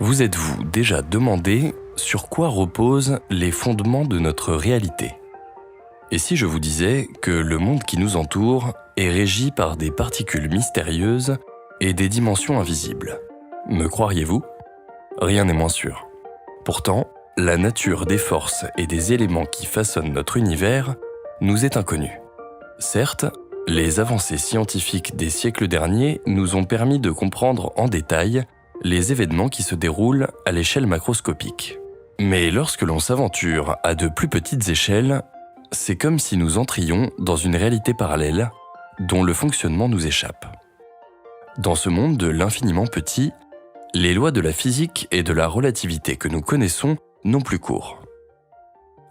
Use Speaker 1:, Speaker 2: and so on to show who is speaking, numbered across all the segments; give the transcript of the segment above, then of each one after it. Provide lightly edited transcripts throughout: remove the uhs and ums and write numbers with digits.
Speaker 1: Vous êtes-vous déjà demandé sur quoi reposent les fondements de notre réalité ? Et si je vous disais que le monde qui nous entoure est régi par des particules mystérieuses et des dimensions invisibles, me croiriez-vous ? Rien n'est moins sûr. Pourtant, la nature des forces et des éléments qui façonnent notre univers nous est inconnue. Certes, les avancées scientifiques des siècles derniers nous ont permis de comprendre en détail les événements qui se déroulent à l'échelle macroscopique. Mais lorsque l'on s'aventure à de plus petites échelles, c'est comme si nous entrions dans une réalité parallèle dont le fonctionnement nous échappe. Dans ce monde de l'infiniment petit, les lois de la physique et de la relativité que nous connaissons n'ont plus cours.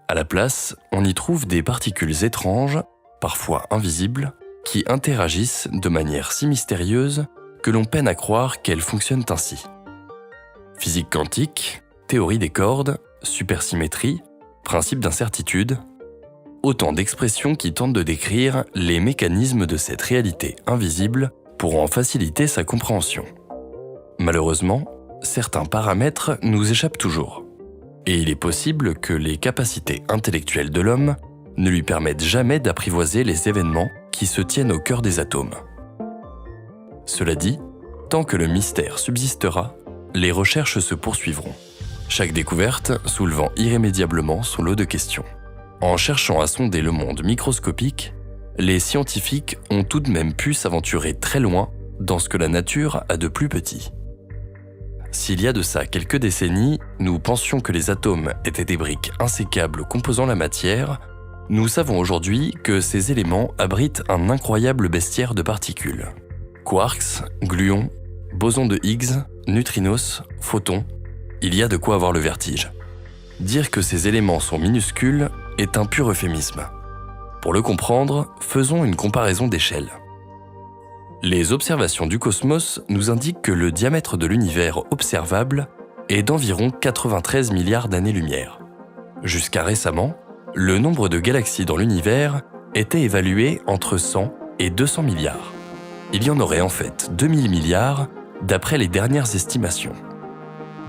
Speaker 1: À la place, on y trouve des particules étranges, parfois invisibles, qui interagissent de manière si mystérieuse que l'on peine à croire qu'elles fonctionnent ainsi. Physique quantique, théorie des cordes, supersymétrie, principe d'incertitude, autant d'expressions qui tentent de décrire les mécanismes de cette réalité invisible pour en faciliter sa compréhension. Malheureusement, certains paramètres nous échappent toujours, et il est possible que les capacités intellectuelles de l'homme ne lui permettent jamais d'apprivoiser les événements qui se tiennent au cœur des atomes. Cela dit, tant que le mystère subsistera, les recherches se poursuivront, chaque découverte soulevant irrémédiablement son lot de questions. En cherchant à sonder le monde microscopique, les scientifiques ont tout de même pu s'aventurer très loin dans ce que la nature a de plus petit. S'il y a de ça quelques décennies, nous pensions que les atomes étaient des briques insécables composant la matière, nous savons aujourd'hui que ces éléments abritent un incroyable bestiaire de particules. Quarks, gluons, bosons de Higgs, neutrinos, photons, il y a de quoi avoir le vertige. Dire que ces éléments sont minuscules est un pur euphémisme. Pour le comprendre, faisons une comparaison d'échelle. Les observations du cosmos nous indiquent que le diamètre de l'univers observable est d'environ 93 milliards d'années-lumière. Jusqu'à récemment, le nombre de galaxies dans l'univers était évalué entre 100 et 200 milliards. Il y en aurait en fait 2000 milliards d'après les dernières estimations.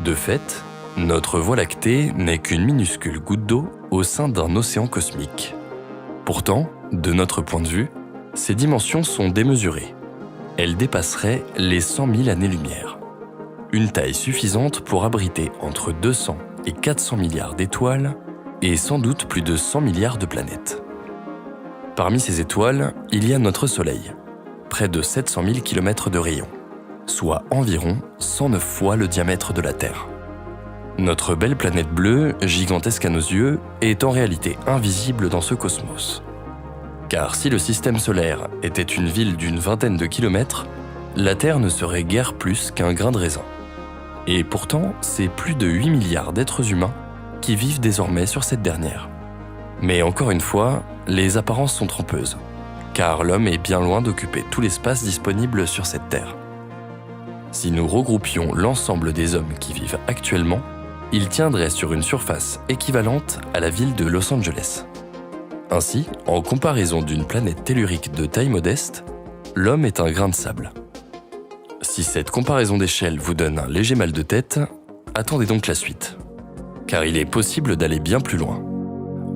Speaker 1: De fait, notre Voie lactée n'est qu'une minuscule goutte d'eau au sein d'un océan cosmique. Pourtant, de notre point de vue, ces dimensions sont démesurées. Elles dépasseraient les 100 000 années-lumière. Une taille suffisante pour abriter entre 200 et 400 milliards d'étoiles et sans doute plus de 100 milliards de planètes. Parmi ces étoiles, il y a notre Soleil, près de 700 000 km de rayon, soit environ 109 fois le diamètre de la Terre. Notre belle planète bleue, gigantesque à nos yeux, est en réalité invisible dans ce cosmos. Car si le système solaire était une ville d'une vingtaine de kilomètres, la Terre ne serait guère plus qu'un grain de raisin. Et pourtant, c'est plus de 8 milliards d'êtres humains qui vivent désormais sur cette dernière. Mais encore une fois, les apparences sont trompeuses, car l'homme est bien loin d'occuper tout l'espace disponible sur cette Terre. Si nous regroupions l'ensemble des hommes qui vivent actuellement, ils tiendraient sur une surface équivalente à la ville de Los Angeles. Ainsi, en comparaison d'une planète tellurique de taille modeste, l'homme est un grain de sable. Si cette comparaison d'échelle vous donne un léger mal de tête, attendez donc la suite. Car il est possible d'aller bien plus loin.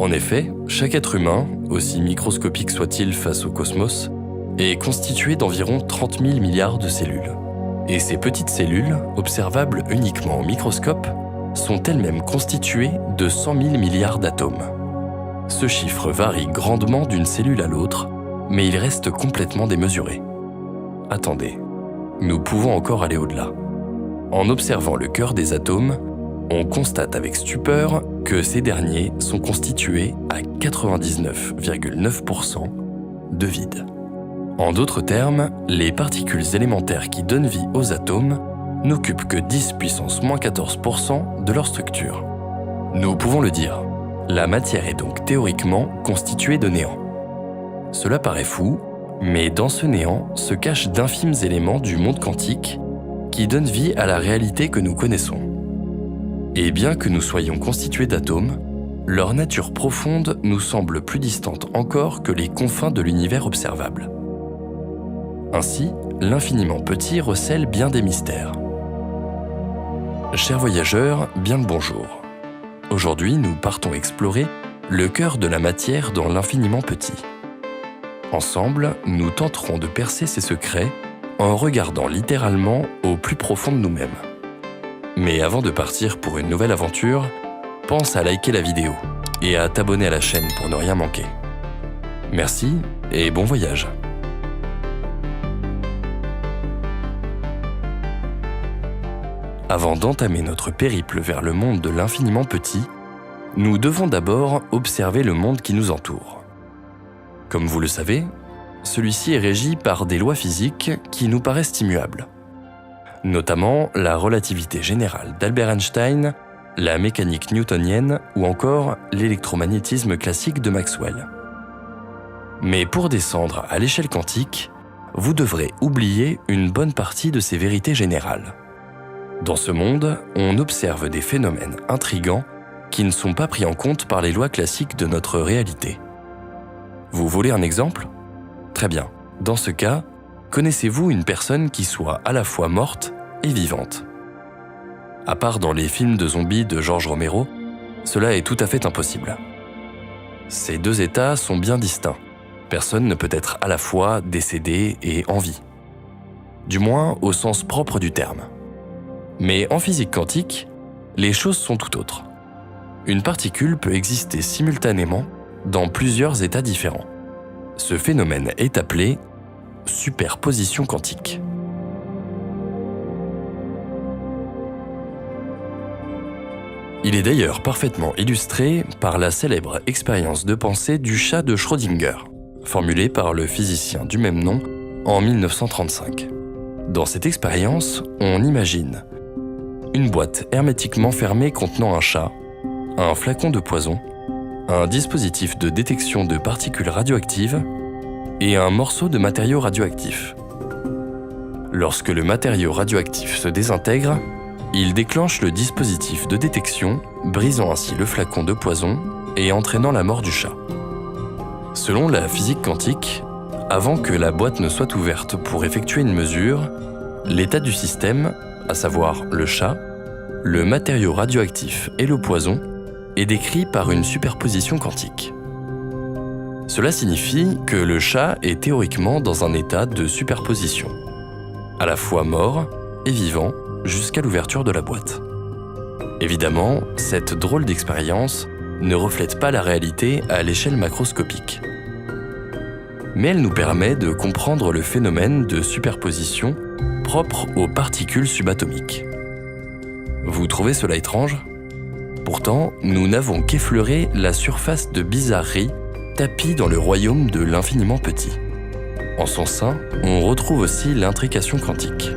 Speaker 1: En effet, chaque être humain, aussi microscopique soit-il face au cosmos, est constitué d'environ 30 000 milliards de cellules. Et ces petites cellules, observables uniquement au microscope, sont elles-mêmes constituées de 100 000 milliards d'atomes. Ce chiffre varie grandement d'une cellule à l'autre, mais il reste complètement démesuré. Attendez, nous pouvons encore aller au-delà. En observant le cœur des atomes, on constate avec stupeur que ces derniers sont constitués à 99,9% de vide. En d'autres termes, les particules élémentaires qui donnent vie aux atomes n'occupent que 10 puissance moins 14% de leur structure. Nous pouvons le dire, la matière est donc théoriquement constituée de néant. Cela paraît fou, mais dans ce néant se cachent d'infimes éléments du monde quantique qui donnent vie à la réalité que nous connaissons. Et bien que nous soyons constitués d'atomes, leur nature profonde nous semble plus distante encore que les confins de l'univers observable. Ainsi, l'infiniment petit recèle bien des mystères. Chers voyageurs, bien le bonjour. Aujourd'hui, nous partons explorer le cœur de la matière dans l'infiniment petit. Ensemble, nous tenterons de percer ses secrets en regardant littéralement au plus profond de nous-mêmes. Mais avant de partir pour une nouvelle aventure, pense à liker la vidéo et à t'abonner à la chaîne pour ne rien manquer. Merci et bon voyage. Avant d'entamer notre périple vers le monde de l'infiniment petit, nous devons d'abord observer le monde qui nous entoure. Comme vous le savez, celui-ci est régi par des lois physiques qui nous paraissent immuables, notamment la relativité générale d'Albert Einstein, la mécanique newtonienne ou encore l'électromagnétisme classique de Maxwell. Mais pour descendre à l'échelle quantique, vous devrez oublier une bonne partie de ces vérités générales. Dans ce monde, on observe des phénomènes intrigants qui ne sont pas pris en compte par les lois classiques de notre réalité. Vous voulez un exemple ? Très bien. Dans ce cas, connaissez-vous une personne qui soit à la fois morte et vivante ? À part dans les films de zombies de George Romero, cela est tout à fait impossible. Ces deux états sont bien distincts. Personne ne peut être à la fois décédé et en vie. Du moins au sens propre du terme. Mais en physique quantique, les choses sont tout autres. Une particule peut exister simultanément dans plusieurs états différents. Ce phénomène est appelé superposition quantique. Il est d'ailleurs parfaitement illustré par la célèbre expérience de pensée du chat de Schrödinger, formulée par le physicien du même nom en 1935. Dans cette expérience, on imagine une boîte hermétiquement fermée contenant un chat, un flacon de poison, un dispositif de détection de particules radioactives et un morceau de matériau radioactif. Lorsque le matériau radioactif se désintègre, il déclenche le dispositif de détection, brisant ainsi le flacon de poison et entraînant la mort du chat. Selon la physique quantique, avant que la boîte ne soit ouverte pour effectuer une mesure, l'état du système, à savoir le chat, le matériau radioactif et le poison, est décrit par une superposition quantique. Cela signifie que le chat est théoriquement dans un état de superposition, à la fois mort et vivant jusqu'à l'ouverture de la boîte. Évidemment, cette drôle d'expérience ne reflète pas la réalité à l'échelle macroscopique. Mais elle nous permet de comprendre le phénomène de superposition propre aux particules subatomiques. Vous trouvez cela étrange ? Pourtant, nous n'avons qu'effleuré la surface de bizarreries tapie dans le royaume de l'infiniment petit. En son sein, on retrouve aussi l'intrication quantique.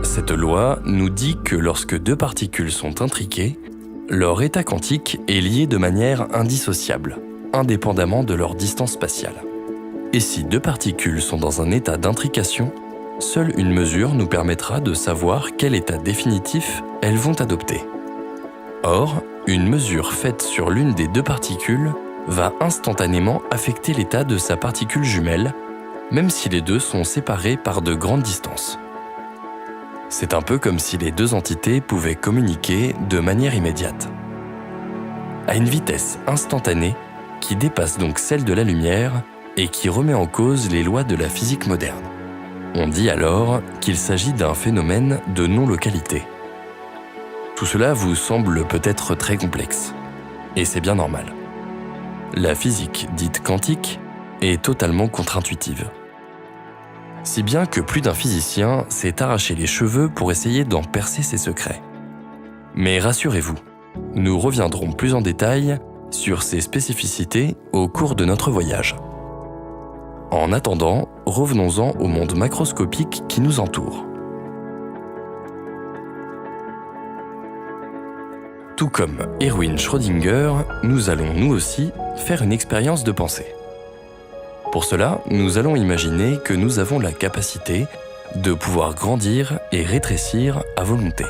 Speaker 1: Cette loi nous dit que lorsque deux particules sont intriquées, leur état quantique est lié de manière indissociable, indépendamment de leur distance spatiale. Et si deux particules sont dans un état d'intrication, seule une mesure nous permettra de savoir quel état définitif elles vont adopter. Or, une mesure faite sur l'une des deux particules va instantanément affecter l'état de sa particule jumelle, même si les deux sont séparés par de grandes distances. C'est un peu comme si les deux entités pouvaient communiquer de manière immédiate, à une vitesse instantanée qui dépasse donc celle de la lumière et qui remet en cause les lois de la physique moderne. On dit alors qu'il s'agit d'un phénomène de non-localité. Tout cela vous semble peut-être très complexe, et c'est bien normal. La physique dite quantique est totalement contre-intuitive. Si bien que plus d'un physicien s'est arraché les cheveux pour essayer d'en percer ses secrets. Mais rassurez-vous, nous reviendrons plus en détail sur ces spécificités au cours de notre voyage. En attendant, revenons-en au monde macroscopique qui nous entoure. Tout comme Erwin Schrödinger, nous allons nous aussi faire une expérience de pensée. Pour cela, nous allons imaginer que nous avons la capacité de pouvoir grandir et rétrécir à volonté.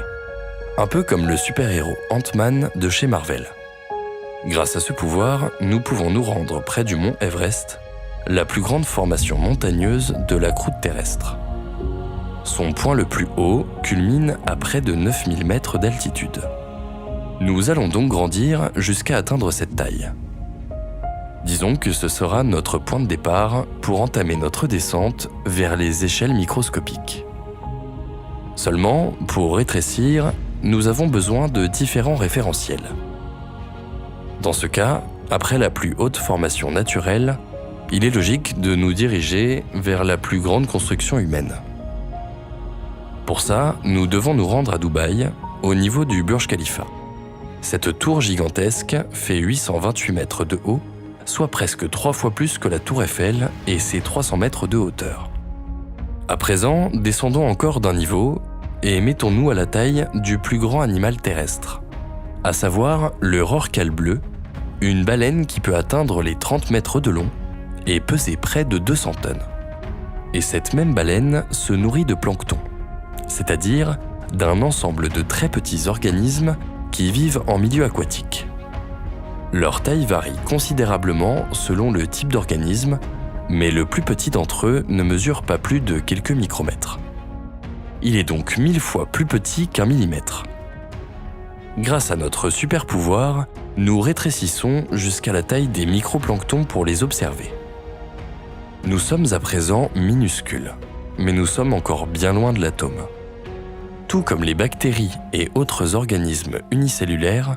Speaker 1: Un peu comme le super-héros Ant-Man de chez Marvel. Grâce à ce pouvoir, nous pouvons nous rendre près du mont Everest, la plus grande formation montagneuse de la croûte terrestre. Son point le plus haut culmine à près de 9000 mètres d'altitude. Nous allons donc grandir jusqu'à atteindre cette taille. Disons que ce sera notre point de départ pour entamer notre descente vers les échelles microscopiques. Seulement, pour rétrécir, nous avons besoin de différents référentiels. Dans ce cas, après la plus haute formation naturelle, il est logique de nous diriger vers la plus grande construction humaine. Pour ça, nous devons nous rendre à Dubaï, au niveau du Burj Khalifa. Cette tour gigantesque fait 828 mètres de haut, soit presque 3 fois plus que la tour Eiffel et ses 300 mètres de hauteur. À présent, descendons encore d'un niveau et mettons-nous à la taille du plus grand animal terrestre, à savoir le rorqual bleu, une baleine qui peut atteindre les 30 mètres de long et peser près de 200 tonnes. Et cette même baleine se nourrit de plancton, c'est-à-dire d'un ensemble de très petits organismes qui vivent en milieu aquatique. Leur taille varie considérablement selon le type d'organisme, mais le plus petit d'entre eux ne mesure pas plus de quelques micromètres. Il est donc 1000 fois plus petit qu'un millimètre. Grâce à notre super pouvoir, nous rétrécissons jusqu'à la taille des microplanctons pour les observer. Nous sommes à présent minuscules, mais nous sommes encore bien loin de l'atome. Tout comme les bactéries et autres organismes unicellulaires,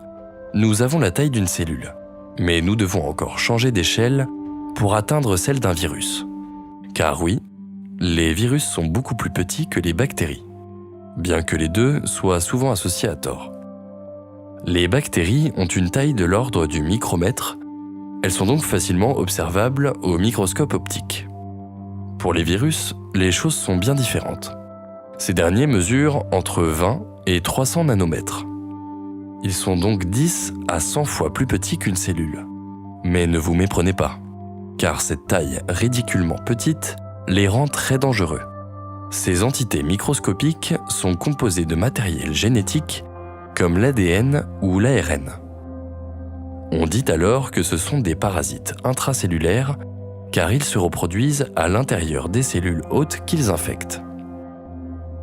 Speaker 1: nous avons la taille d'une cellule, mais nous devons encore changer d'échelle pour atteindre celle d'un virus. Car oui, les virus sont beaucoup plus petits que les bactéries, bien que les deux soient souvent associés à tort. Les bactéries ont une taille de l'ordre du micromètre, elles sont donc facilement observables au microscope optique. Pour les virus, les choses sont bien différentes. Ces derniers mesurent entre 20 et 300 nanomètres. Ils sont donc 10 à 100 fois plus petits qu'une cellule. Mais ne vous méprenez pas, car cette taille ridiculement petite les rend très dangereux. Ces entités microscopiques sont composées de matériel génétique comme l'ADN ou l'ARN. On dit alors que ce sont des parasites intracellulaires car ils se reproduisent à l'intérieur des cellules hôtes qu'ils infectent.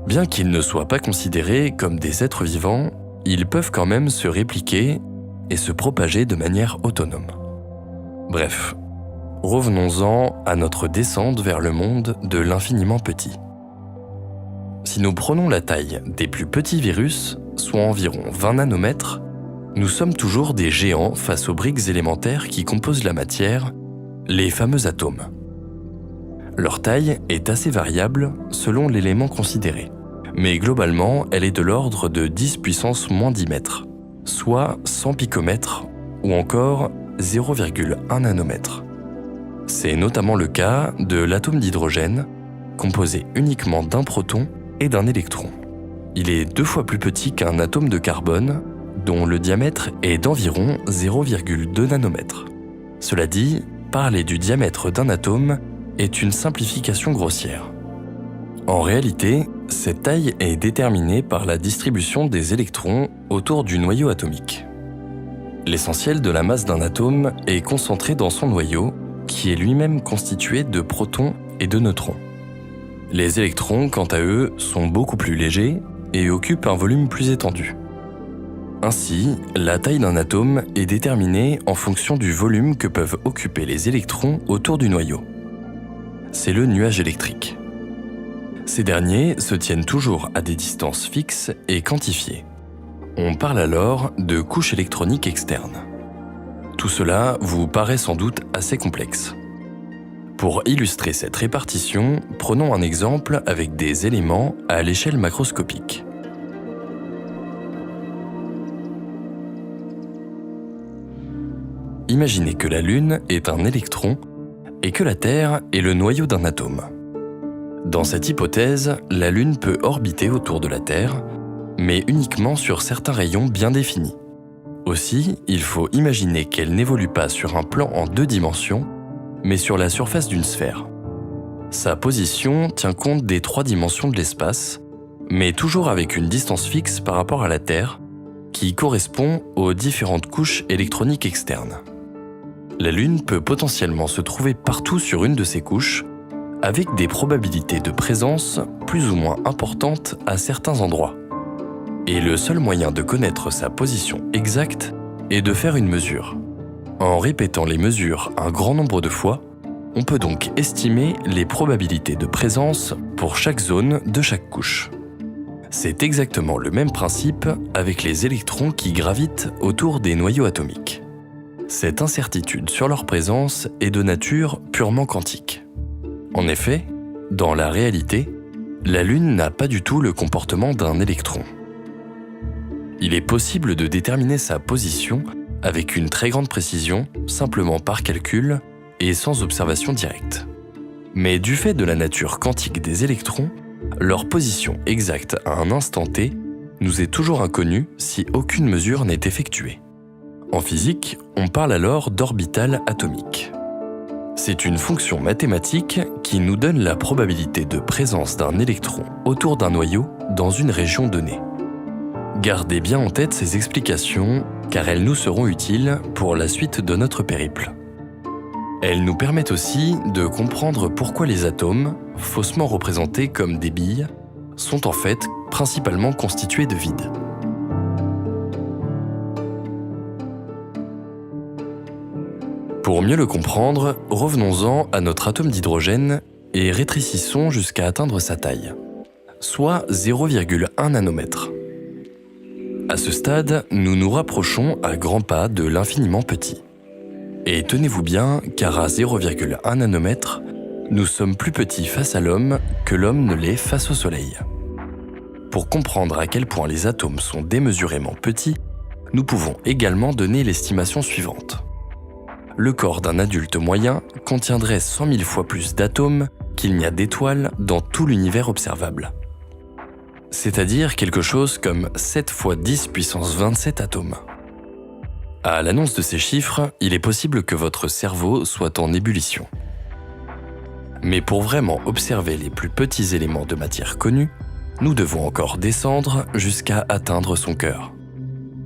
Speaker 1: Bien qu'ils ne soient pas considérés comme des êtres vivants, ils peuvent quand même se répliquer et se propager de manière autonome. Bref, revenons-en à notre descente vers le monde de l'infiniment petit. Si nous prenons la taille des plus petits virus, soit environ 20 nanomètres, nous sommes toujours des géants face aux briques élémentaires qui composent la matière, les fameux atomes. Leur taille est assez variable selon l'élément considéré, mais globalement, elle est de l'ordre de 10 puissance moins 10 mètres, soit 100 picomètres ou encore 0,1 nanomètre. C'est notamment le cas de l'atome d'hydrogène, composé uniquement d'un proton et d'un électron. Il est 2 fois plus petit qu'un atome de carbone, dont le diamètre est d'environ 0,2 nanomètre. Cela dit, parler du diamètre d'un atome est une simplification grossière. En réalité, cette taille est déterminée par la distribution des électrons autour du noyau atomique. L'essentiel de la masse d'un atome est concentré dans son noyau, qui est lui-même constitué de protons et de neutrons. Les électrons, quant à eux, sont beaucoup plus légers et occupent un volume plus étendu. Ainsi, la taille d'un atome est déterminée en fonction du volume que peuvent occuper les électrons autour du noyau. C'est le nuage électrique. Ces derniers se tiennent toujours à des distances fixes et quantifiées. On parle alors de couches électroniques externes. Tout cela vous paraît sans doute assez complexe. Pour illustrer cette répartition, prenons un exemple avec des éléments à l'échelle macroscopique. Imaginez que la Lune est un électron et que la Terre est le noyau d'un atome. Dans cette hypothèse, la Lune peut orbiter autour de la Terre, mais uniquement sur certains rayons bien définis. Aussi, il faut imaginer qu'elle n'évolue pas sur un plan en 2 dimensions, mais sur la surface d'une sphère. Sa position tient compte des 3 dimensions de l'espace, mais toujours avec une distance fixe par rapport à la Terre, qui correspond aux différentes couches électroniques externes. La Lune peut potentiellement se trouver partout sur une de ces couches, avec des probabilités de présence plus ou moins importante à certains endroits. Et le seul moyen de connaître sa position exacte est de faire une mesure. En répétant les mesures un grand nombre de fois, on peut donc estimer les probabilités de présence pour chaque zone de chaque couche. C'est exactement le même principe avec les électrons qui gravitent autour des noyaux atomiques. Cette incertitude sur leur présence est de nature purement quantique. En effet, dans la réalité, la Lune n'a pas du tout le comportement d'un électron. Il est possible de déterminer sa position avec une très grande précision, simplement par calcul et sans observation directe. Mais du fait de la nature quantique des électrons, leur position exacte à un instant T nous est toujours inconnue si aucune mesure n'est effectuée. En physique, on parle alors d'orbital atomique. C'est une fonction mathématique qui nous donne la probabilité de présence d'un électron autour d'un noyau dans une région donnée. Gardez bien en tête ces explications car elles nous seront utiles pour la suite de notre périple. Elles nous permettent aussi de comprendre pourquoi les atomes, faussement représentés comme des billes, sont en fait principalement constitués de vide. Pour mieux le comprendre, revenons-en à notre atome d'hydrogène et rétrécissons jusqu'à atteindre sa taille, soit 0,1 nanomètre. À ce stade, nous nous rapprochons à grands pas de l'infiniment petit. Et tenez-vous bien, car à 0,1 nanomètre, nous sommes plus petits face à l'homme que l'homme ne l'est face au Soleil. Pour comprendre à quel point les atomes sont démesurément petits, nous pouvons également donner l'estimation suivante. Le corps d'un adulte moyen contiendrait 100 000 fois plus d'atomes qu'il n'y a d'étoiles dans tout l'univers observable. C'est-à-dire quelque chose comme 7 fois 10 puissance 27 atomes. À l'annonce de ces chiffres, il est possible que votre cerveau soit en ébullition. Mais pour vraiment observer les plus petits éléments de matière connus, nous devons encore descendre jusqu'à atteindre son cœur.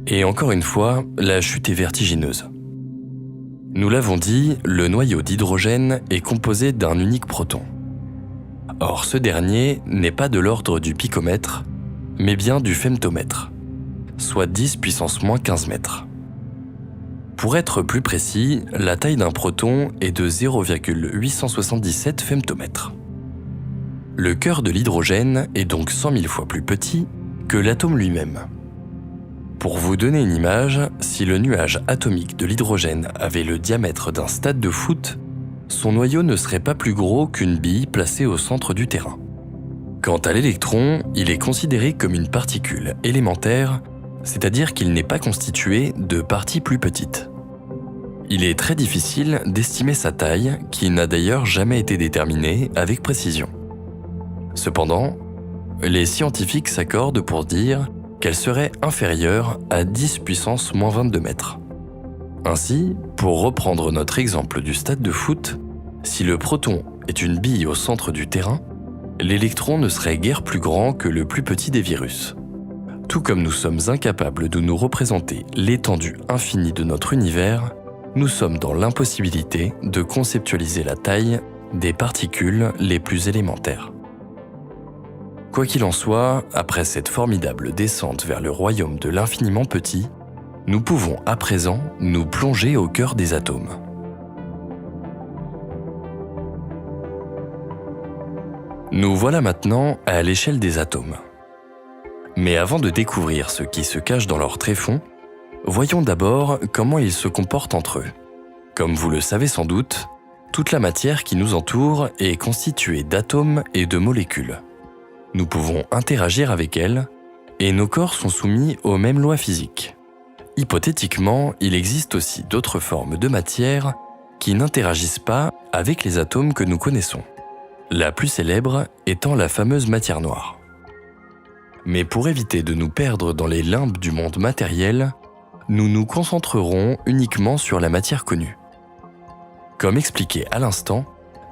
Speaker 1: Et encore une fois, la chute est vertigineuse. Nous l'avons dit, le noyau d'hydrogène est composé d'un unique proton. Or, ce dernier n'est pas de l'ordre du picomètre, mais bien du femtomètre, soit 10 puissance moins 15 mètres. Pour être plus précis, la taille d'un proton est de 0,877 femtomètres. Le cœur de l'hydrogène est donc 100 000 fois plus petit que l'atome lui-même. Pour vous donner une image, si le nuage atomique de l'hydrogène avait le diamètre d'un stade de foot, son noyau ne serait pas plus gros qu'une bille placée au centre du terrain. Quant à l'électron, il est considéré comme une particule élémentaire, c'est-à-dire qu'il n'est pas constitué de parties plus petites. Il est très difficile d'estimer sa taille, qui n'a d'ailleurs jamais été déterminée avec précision. Cependant, les scientifiques s'accordent pour dire qu'elle serait inférieure à 10 puissance moins 22 mètres. Ainsi, pour reprendre notre exemple du stade de foot, si le proton est une bille au centre du terrain, l'électron ne serait guère plus grand que le plus petit des virus. Tout comme nous sommes incapables de nous représenter l'étendue infinie de notre univers, nous sommes dans l'impossibilité de conceptualiser la taille des particules les plus élémentaires. Quoi qu'il en soit, après cette formidable descente vers le royaume de l'infiniment petit, nous pouvons à présent nous plonger au cœur des atomes. Nous voilà maintenant à l'échelle des atomes. Mais avant de découvrir ce qui se cache dans leur tréfonds, voyons d'abord comment ils se comportent entre eux. Comme vous le savez sans doute, toute la matière qui nous entoure est constituée d'atomes et de molécules. Nous pouvons interagir avec elles, et nos corps sont soumis aux mêmes lois physiques. Hypothétiquement, il existe aussi d'autres formes de matière qui n'interagissent pas avec les atomes que nous connaissons. La plus célèbre étant la fameuse matière noire. Mais pour éviter de nous perdre dans les limbes du monde matériel, nous nous concentrerons uniquement sur la matière connue. Comme expliqué à l'instant,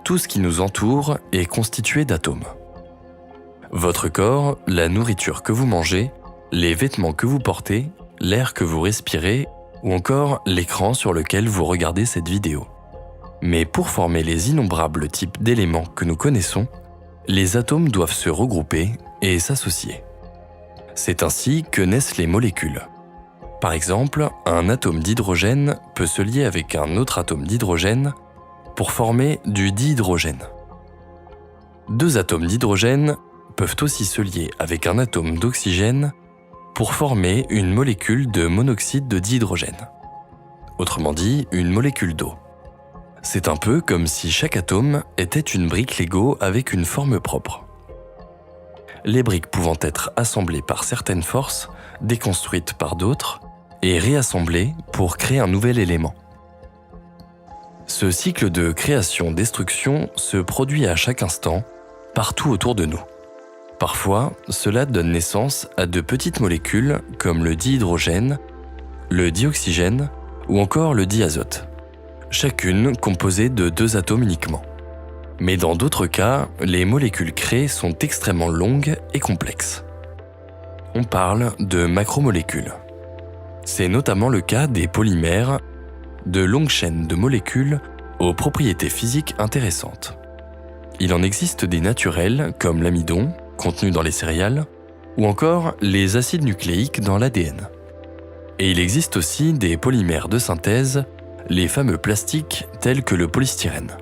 Speaker 1: tout ce qui nous entoure est constitué d'atomes. Votre corps, la nourriture que vous mangez, les vêtements que vous portez, l'air que vous respirez ou encore l'écran sur lequel vous regardez cette vidéo. Mais pour former les innombrables types d'éléments que nous connaissons, les atomes doivent se regrouper et s'associer. C'est ainsi que naissent les molécules. Par exemple, un atome d'hydrogène peut se lier avec un autre atome d'hydrogène pour former du dihydrogène. Deux atomes d'hydrogène peuvent aussi se lier avec un atome d'oxygène pour former une molécule de monoxyde de dihydrogène. Autrement dit, une molécule d'eau. C'est un peu comme si chaque atome était une brique Lego avec une forme propre. Les briques pouvant être assemblées par certaines forces, déconstruites par d'autres, et réassemblées pour créer un nouvel élément. Ce cycle de création-destruction se produit à chaque instant, partout autour de nous. Parfois, cela donne naissance à de petites molécules comme le dihydrogène, le dioxygène ou encore le diazote, chacune composée de 2 atomes uniquement. Mais dans d'autres cas, les molécules créées sont extrêmement longues et complexes. On parle de macromolécules. C'est notamment le cas des polymères, de longues chaînes de molécules aux propriétés physiques intéressantes. Il en existe des naturels comme l'amidon, contenu dans les céréales, ou encore les acides nucléiques dans l'ADN. Et il existe aussi des polymères de synthèse, les fameux plastiques tels que le polystyrène.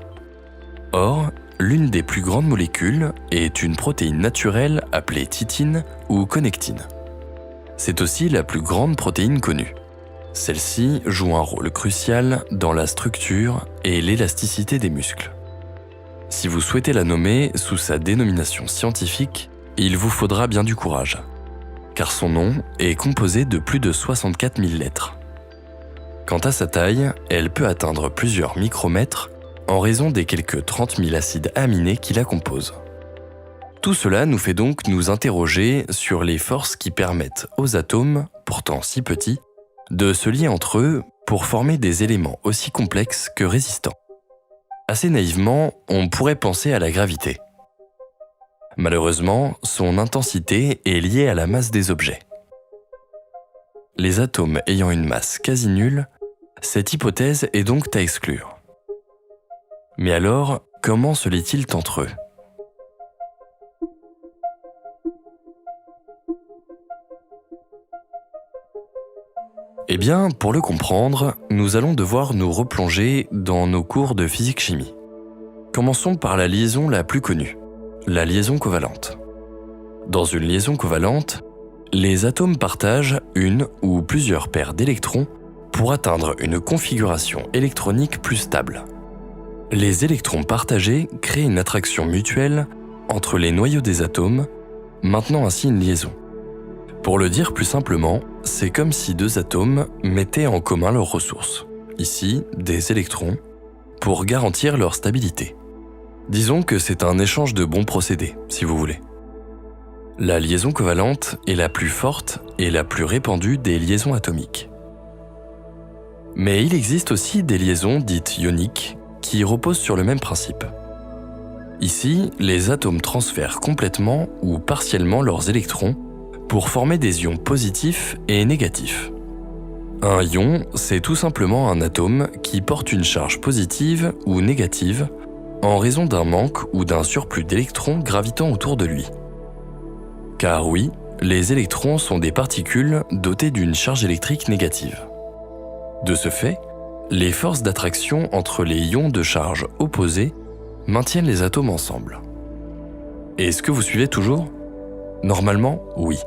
Speaker 1: Or, l'une des plus grandes molécules est une protéine naturelle appelée titine ou connectine. C'est aussi la plus grande protéine connue. Celle-ci joue un rôle crucial dans la structure et l'élasticité des muscles. Si vous souhaitez la nommer sous sa dénomination scientifique, il vous faudra bien du courage, car son nom est composé de plus de 64 000 lettres. Quant à sa taille, elle peut atteindre plusieurs micromètres en raison des quelques 30 000 acides aminés qui la composent. Tout cela nous fait donc nous interroger sur les forces qui permettent aux atomes, pourtant si petits, de se lier entre eux pour former des éléments aussi complexes que résistants. Assez naïvement, on pourrait penser à la gravité. Malheureusement, son intensité est liée à la masse des objets. Les atomes ayant une masse quasi nulle, cette hypothèse est donc à exclure. Mais alors, comment se lient-ils entre eux ? Eh bien, pour le comprendre, nous allons devoir nous replonger dans nos cours de physique-chimie. Commençons par la liaison la plus connue, la liaison covalente. Dans une liaison covalente, les atomes partagent une ou plusieurs paires d'électrons pour atteindre une configuration électronique plus stable. Les électrons partagés créent une attraction mutuelle entre les noyaux des atomes, maintenant ainsi une liaison. Pour le dire plus simplement, c'est comme si 2 atomes mettaient en commun leurs ressources, ici des électrons, pour garantir leur stabilité. Disons que c'est un échange de bons procédés, si vous voulez. La liaison covalente est la plus forte et la plus répandue des liaisons atomiques. Mais il existe aussi des liaisons dites ioniques qui reposent sur le même principe. Ici, les atomes transfèrent complètement ou partiellement leurs électrons pour former des ions positifs et négatifs. Un ion, c'est tout simplement un atome qui porte une charge positive ou négative en raison d'un manque ou d'un surplus d'électrons gravitant autour de lui. Car oui, les électrons sont des particules dotées d'une charge électrique négative. De ce fait, les forces d'attraction entre les ions de charge opposés maintiennent les atomes ensemble. Est-ce que vous suivez toujours ? Normalement, oui.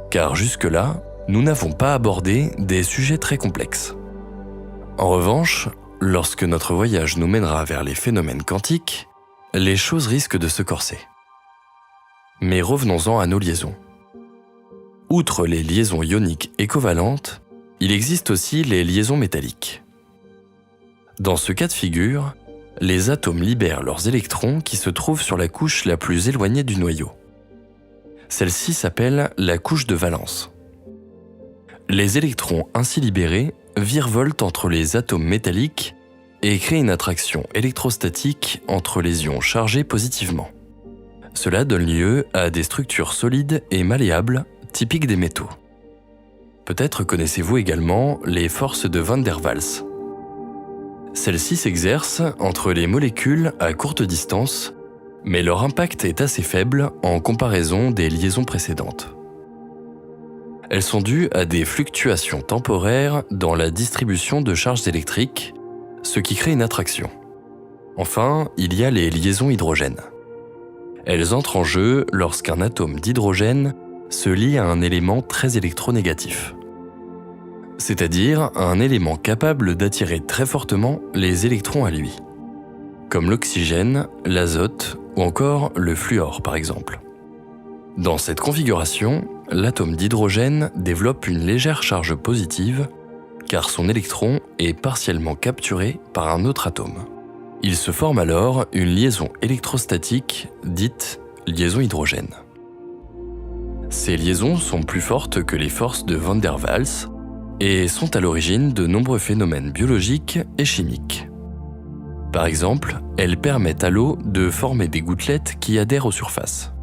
Speaker 1: Car jusque-là, nous n'avons pas abordé des sujets très complexes. En revanche, lorsque notre voyage nous mènera vers les phénomènes quantiques, les choses risquent de se corser. Mais revenons-en à nos liaisons. Outre les liaisons ioniques et covalentes, il existe aussi les liaisons métalliques. Dans ce cas de figure, les atomes libèrent leurs électrons qui se trouvent sur la couche la plus éloignée du noyau. Celle-ci s'appelle la couche de valence. Les électrons ainsi libérés virevoltent entre les atomes métalliques et créent une attraction électrostatique entre les ions chargés positivement. Cela donne lieu à des structures solides et malléables typiques des métaux. Peut-être connaissez-vous également les forces de Van der Waals. Celles-ci s'exercent entre les molécules à courte distance mais leur impact est assez faible en comparaison des liaisons précédentes. Elles sont dues à des fluctuations temporaires dans la distribution de charges électriques, ce qui crée une attraction. Enfin, il y a les liaisons hydrogènes. Elles entrent en jeu lorsqu'un atome d'hydrogène se lie à un élément très électronégatif, c'est-à-dire un élément capable d'attirer très fortement les électrons à lui, comme l'oxygène, l'azote ou encore le fluor par exemple. Dans cette configuration, l'atome d'hydrogène développe une légère charge positive car son électron est partiellement capturé par un autre atome. Il se forme alors une liaison électrostatique dite liaison hydrogène. Ces liaisons sont plus fortes que les forces de Van der Waals et sont à l'origine de nombreux phénomènes biologiques et chimiques. Par exemple, elles permettent à l'eau de former des gouttelettes qui adhèrent aux surfaces.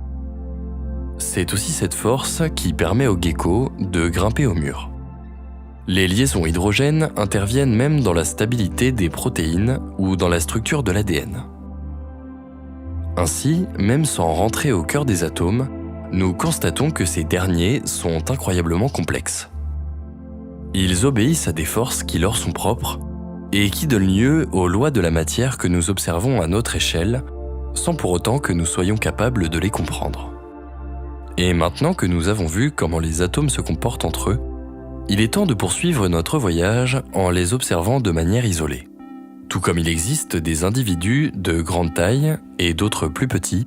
Speaker 1: C'est aussi cette force qui permet aux geckos de grimper au mur. Les liaisons hydrogènes interviennent même dans la stabilité des protéines ou dans la structure de l'ADN. Ainsi, même sans rentrer au cœur des atomes, nous constatons que ces derniers sont incroyablement complexes. Ils obéissent à des forces qui leur sont propres et qui donnent lieu aux lois de la matière que nous observons à notre échelle, sans pour autant que nous soyons capables de les comprendre. Et maintenant que nous avons vu comment les atomes se comportent entre eux, il est temps de poursuivre notre voyage en les observant de manière isolée. Tout comme il existe des individus de grande taille et d'autres plus petits,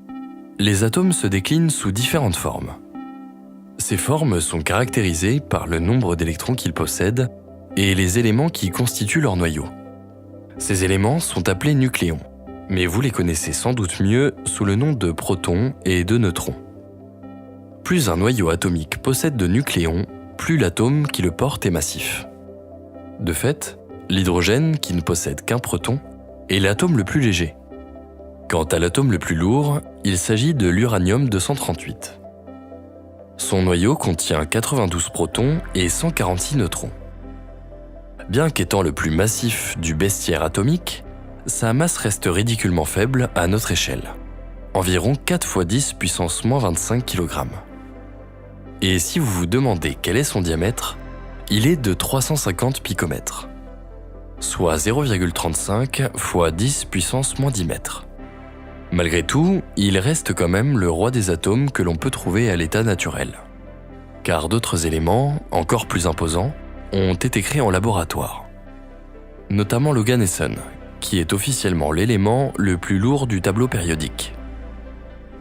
Speaker 1: les atomes se déclinent sous différentes formes. Ces formes sont caractérisées par le nombre d'électrons qu'ils possèdent et les éléments qui constituent leur noyau. Ces éléments sont appelés nucléons, mais vous les connaissez sans doute mieux sous le nom de protons et de neutrons. Plus un noyau atomique possède de nucléons, plus l'atome qui le porte est massif. De fait, l'hydrogène, qui ne possède qu'un proton, est l'atome le plus léger. Quant à l'atome le plus lourd, il s'agit de l'uranium-238. Son noyau contient 92 protons et 146 neutrons. Bien qu'étant le plus massif du bestiaire atomique, sa masse reste ridiculement faible à notre échelle, environ 4 × 10 puissance moins 25 kg. Et si vous vous demandez quel est son diamètre, il est de 350 picomètres, soit 0,35 × 10 puissance moins 10 mètres. Malgré tout, il reste quand même le roi des atomes que l'on peut trouver à l'état naturel. Car d'autres éléments, encore plus imposants, ont été créés en laboratoire. Notamment l'oganesson, qui est officiellement l'élément le plus lourd du tableau périodique.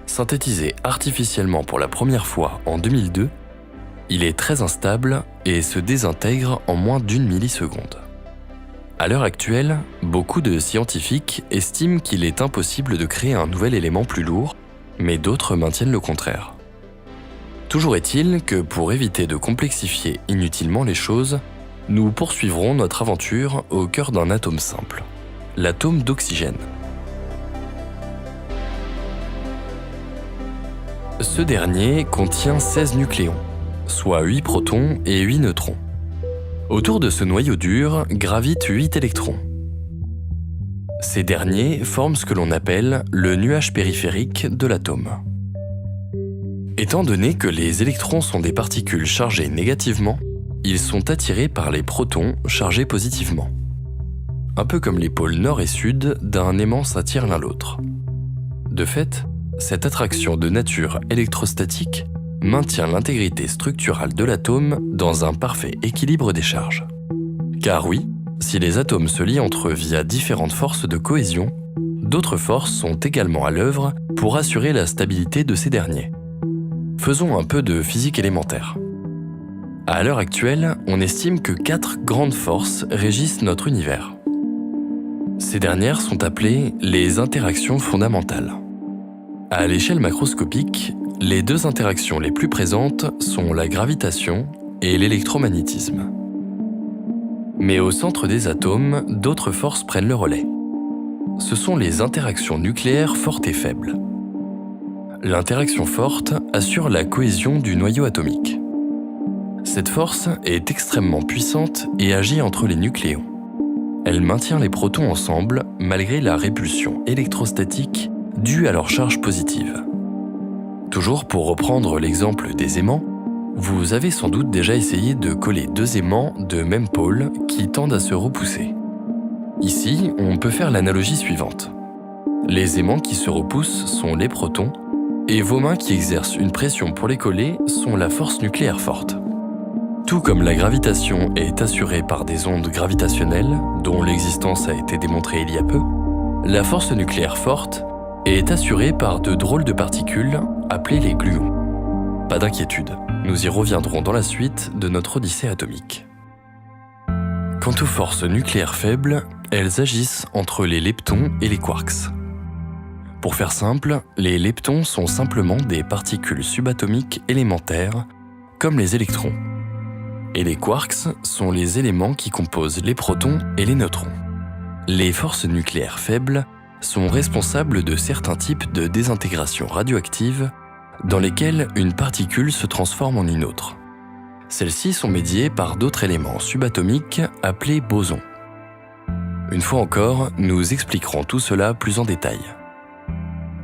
Speaker 1: Synthétisé artificiellement pour la première fois en 2002, il est très instable et se désintègre en moins d'1 milliseconde. À l'heure actuelle, beaucoup de scientifiques estiment qu'il est impossible de créer un nouvel élément plus lourd, mais d'autres maintiennent le contraire. Toujours est-il que pour éviter de complexifier inutilement les choses, nous poursuivrons notre aventure au cœur d'un atome simple, l'atome d'oxygène. Ce dernier contient 16 nucléons, soit 8 protons et 8 neutrons. Autour de ce noyau dur gravitent 8 électrons. Ces derniers forment ce que l'on appelle le nuage périphérique de l'atome. Étant donné que les électrons sont des particules chargées négativement, ils sont attirés par les protons chargés positivement. Un peu comme les pôles nord et sud d'un aimant s'attirent l'un l'autre. De fait, cette attraction de nature électrostatique maintient l'intégrité structurale de l'atome dans un parfait équilibre des charges. Car oui, si les atomes se lient entre eux via différentes forces de cohésion, d'autres forces sont également à l'œuvre pour assurer la stabilité de ces derniers. Faisons un peu de physique élémentaire. À l'heure actuelle, on estime que 4 grandes forces régissent notre univers. Ces dernières sont appelées les interactions fondamentales. À l'échelle macroscopique, les 2 interactions les plus présentes sont la gravitation et l'électromagnétisme. Mais au centre des atomes, d'autres forces prennent le relais. Ce sont les interactions nucléaires fortes et faibles. L'interaction forte assure la cohésion du noyau atomique. Cette force est extrêmement puissante et agit entre les nucléons. Elle maintient les protons ensemble malgré la répulsion électrostatique dû à leur charge positive. Toujours pour reprendre l'exemple des aimants, vous avez sans doute déjà essayé de coller deux aimants de même pôle qui tendent à se repousser. Ici, on peut faire l'analogie suivante. Les aimants qui se repoussent sont les protons, et vos mains qui exercent une pression pour les coller sont la force nucléaire forte. Tout comme la gravitation est assurée par des ondes gravitationnelles, dont l'existence a été démontrée il y a peu, la force nucléaire forte est assurée par de drôles de particules appelées les gluons. Pas d'inquiétude, nous y reviendrons dans la suite de notre odyssée atomique. Quant aux forces nucléaires faibles, elles agissent entre les leptons et les quarks. Pour faire simple, les leptons sont simplement des particules subatomiques élémentaires, comme les électrons. Et les quarks sont les éléments qui composent les protons et les neutrons. Les forces nucléaires faibles sont responsables de certains types de désintégration radioactive dans lesquels une particule se transforme en une autre. Celles-ci sont médiées par d'autres éléments subatomiques appelés bosons. Une fois encore, nous expliquerons tout cela plus en détail.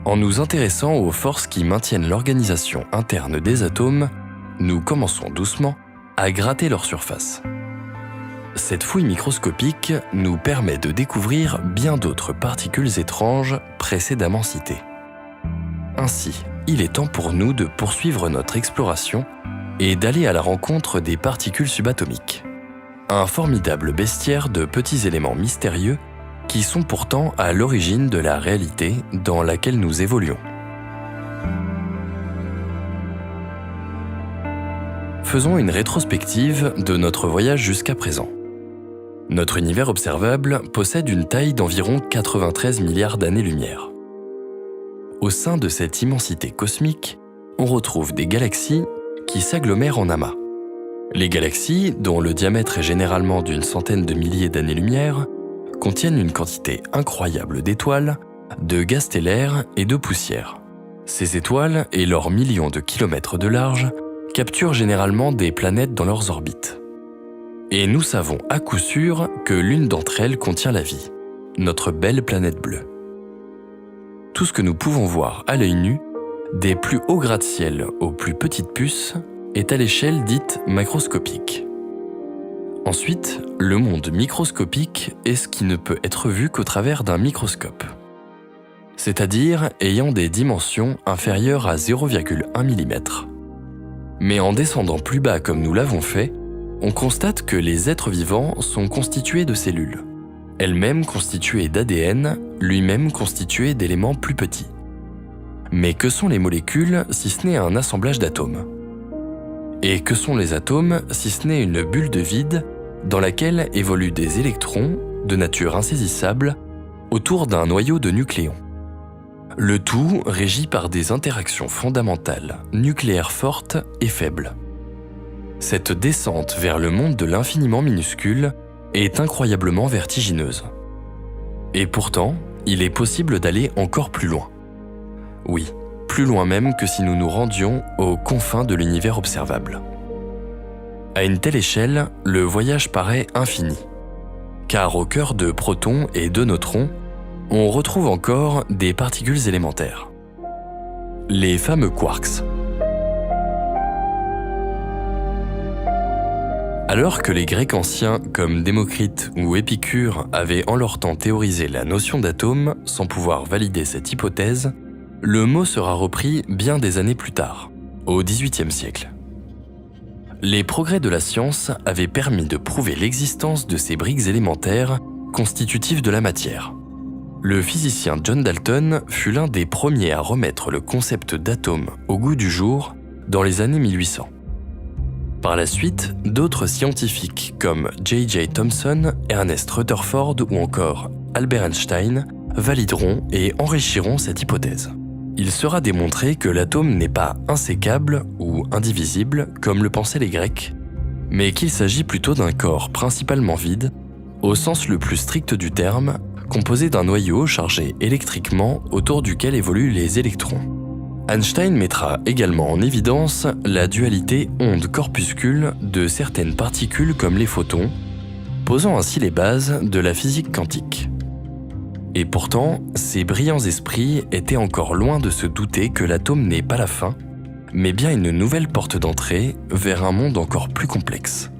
Speaker 1: En nous intéressant aux forces qui maintiennent l'organisation interne des atomes, nous commençons doucement à gratter leur surface. Cette fouille microscopique nous permet de découvrir bien d'autres particules étranges précédemment citées. Ainsi, il est temps pour nous de poursuivre notre exploration et d'aller à la rencontre des particules subatomiques. Un formidable bestiaire de petits éléments mystérieux qui sont pourtant à l'origine de la réalité dans laquelle nous évoluons. Faisons une rétrospective de notre voyage jusqu'à présent. Notre univers observable possède une taille d'environ 93 milliards d'années-lumière. Au sein de cette immensité cosmique, on retrouve des galaxies qui s'agglomèrent en amas. Les galaxies, dont le diamètre est généralement d'une centaine de milliers d'années-lumière, contiennent une quantité incroyable d'étoiles, de gaz stellaires et de poussière. Ces étoiles et leurs millions de kilomètres de large capturent généralement des planètes dans leurs orbites. Et nous savons à coup sûr que l'une d'entre elles contient la vie, notre belle planète bleue. Tout ce que nous pouvons voir à l'œil nu, des plus hauts gratte-ciel aux plus petites puces, est à l'échelle dite macroscopique. Ensuite, le monde microscopique est ce qui ne peut être vu qu'au travers d'un microscope, c'est-à-dire ayant des dimensions inférieures à 0,1 mm. Mais en descendant plus bas comme nous l'avons fait, on constate que les êtres vivants sont constitués de cellules, elles-mêmes constituées d'ADN, lui-même constitué d'éléments plus petits. Mais que sont les molécules si ce n'est un assemblage d'atomes ? Et que sont les atomes si ce n'est une bulle de vide dans laquelle évoluent des électrons de nature insaisissable autour d'un noyau de nucléons ? Le tout régi par des interactions fondamentales, nucléaires fortes et faibles. Cette descente vers le monde de l'infiniment minuscule est incroyablement vertigineuse. Et pourtant, il est possible d'aller encore plus loin. Oui, plus loin même que si nous nous rendions aux confins de l'univers observable. À une telle échelle, le voyage paraît infini, car au cœur de protons et de neutrons, on retrouve encore des particules élémentaires. Les fameux quarks. Alors que les Grecs anciens comme Démocrite ou Épicure avaient en leur temps théorisé la notion d'atome sans pouvoir valider cette hypothèse, le mot sera repris bien des années plus tard, au XVIIIe siècle. Les progrès de la science avaient permis de prouver l'existence de ces briques élémentaires constitutives de la matière. Le physicien John Dalton fut l'un des premiers à remettre le concept d'atome au goût du jour dans les années 1800. Par la suite, d'autres scientifiques comme J.J. Thomson, Ernest Rutherford ou encore Albert Einstein valideront et enrichiront cette hypothèse. Il sera démontré que l'atome n'est pas insécable ou indivisible comme le pensaient les Grecs, mais qu'il s'agit plutôt d'un corps principalement vide, au sens le plus strict du terme, composé d'un noyau chargé électriquement autour duquel évoluent les électrons. Einstein mettra également en évidence la dualité onde-corpuscule de certaines particules comme les photons, posant ainsi les bases de la physique quantique. Et pourtant, ces brillants esprits étaient encore loin de se douter que l'atome n'est pas la fin, mais bien une nouvelle porte d'entrée vers un monde encore plus complexe.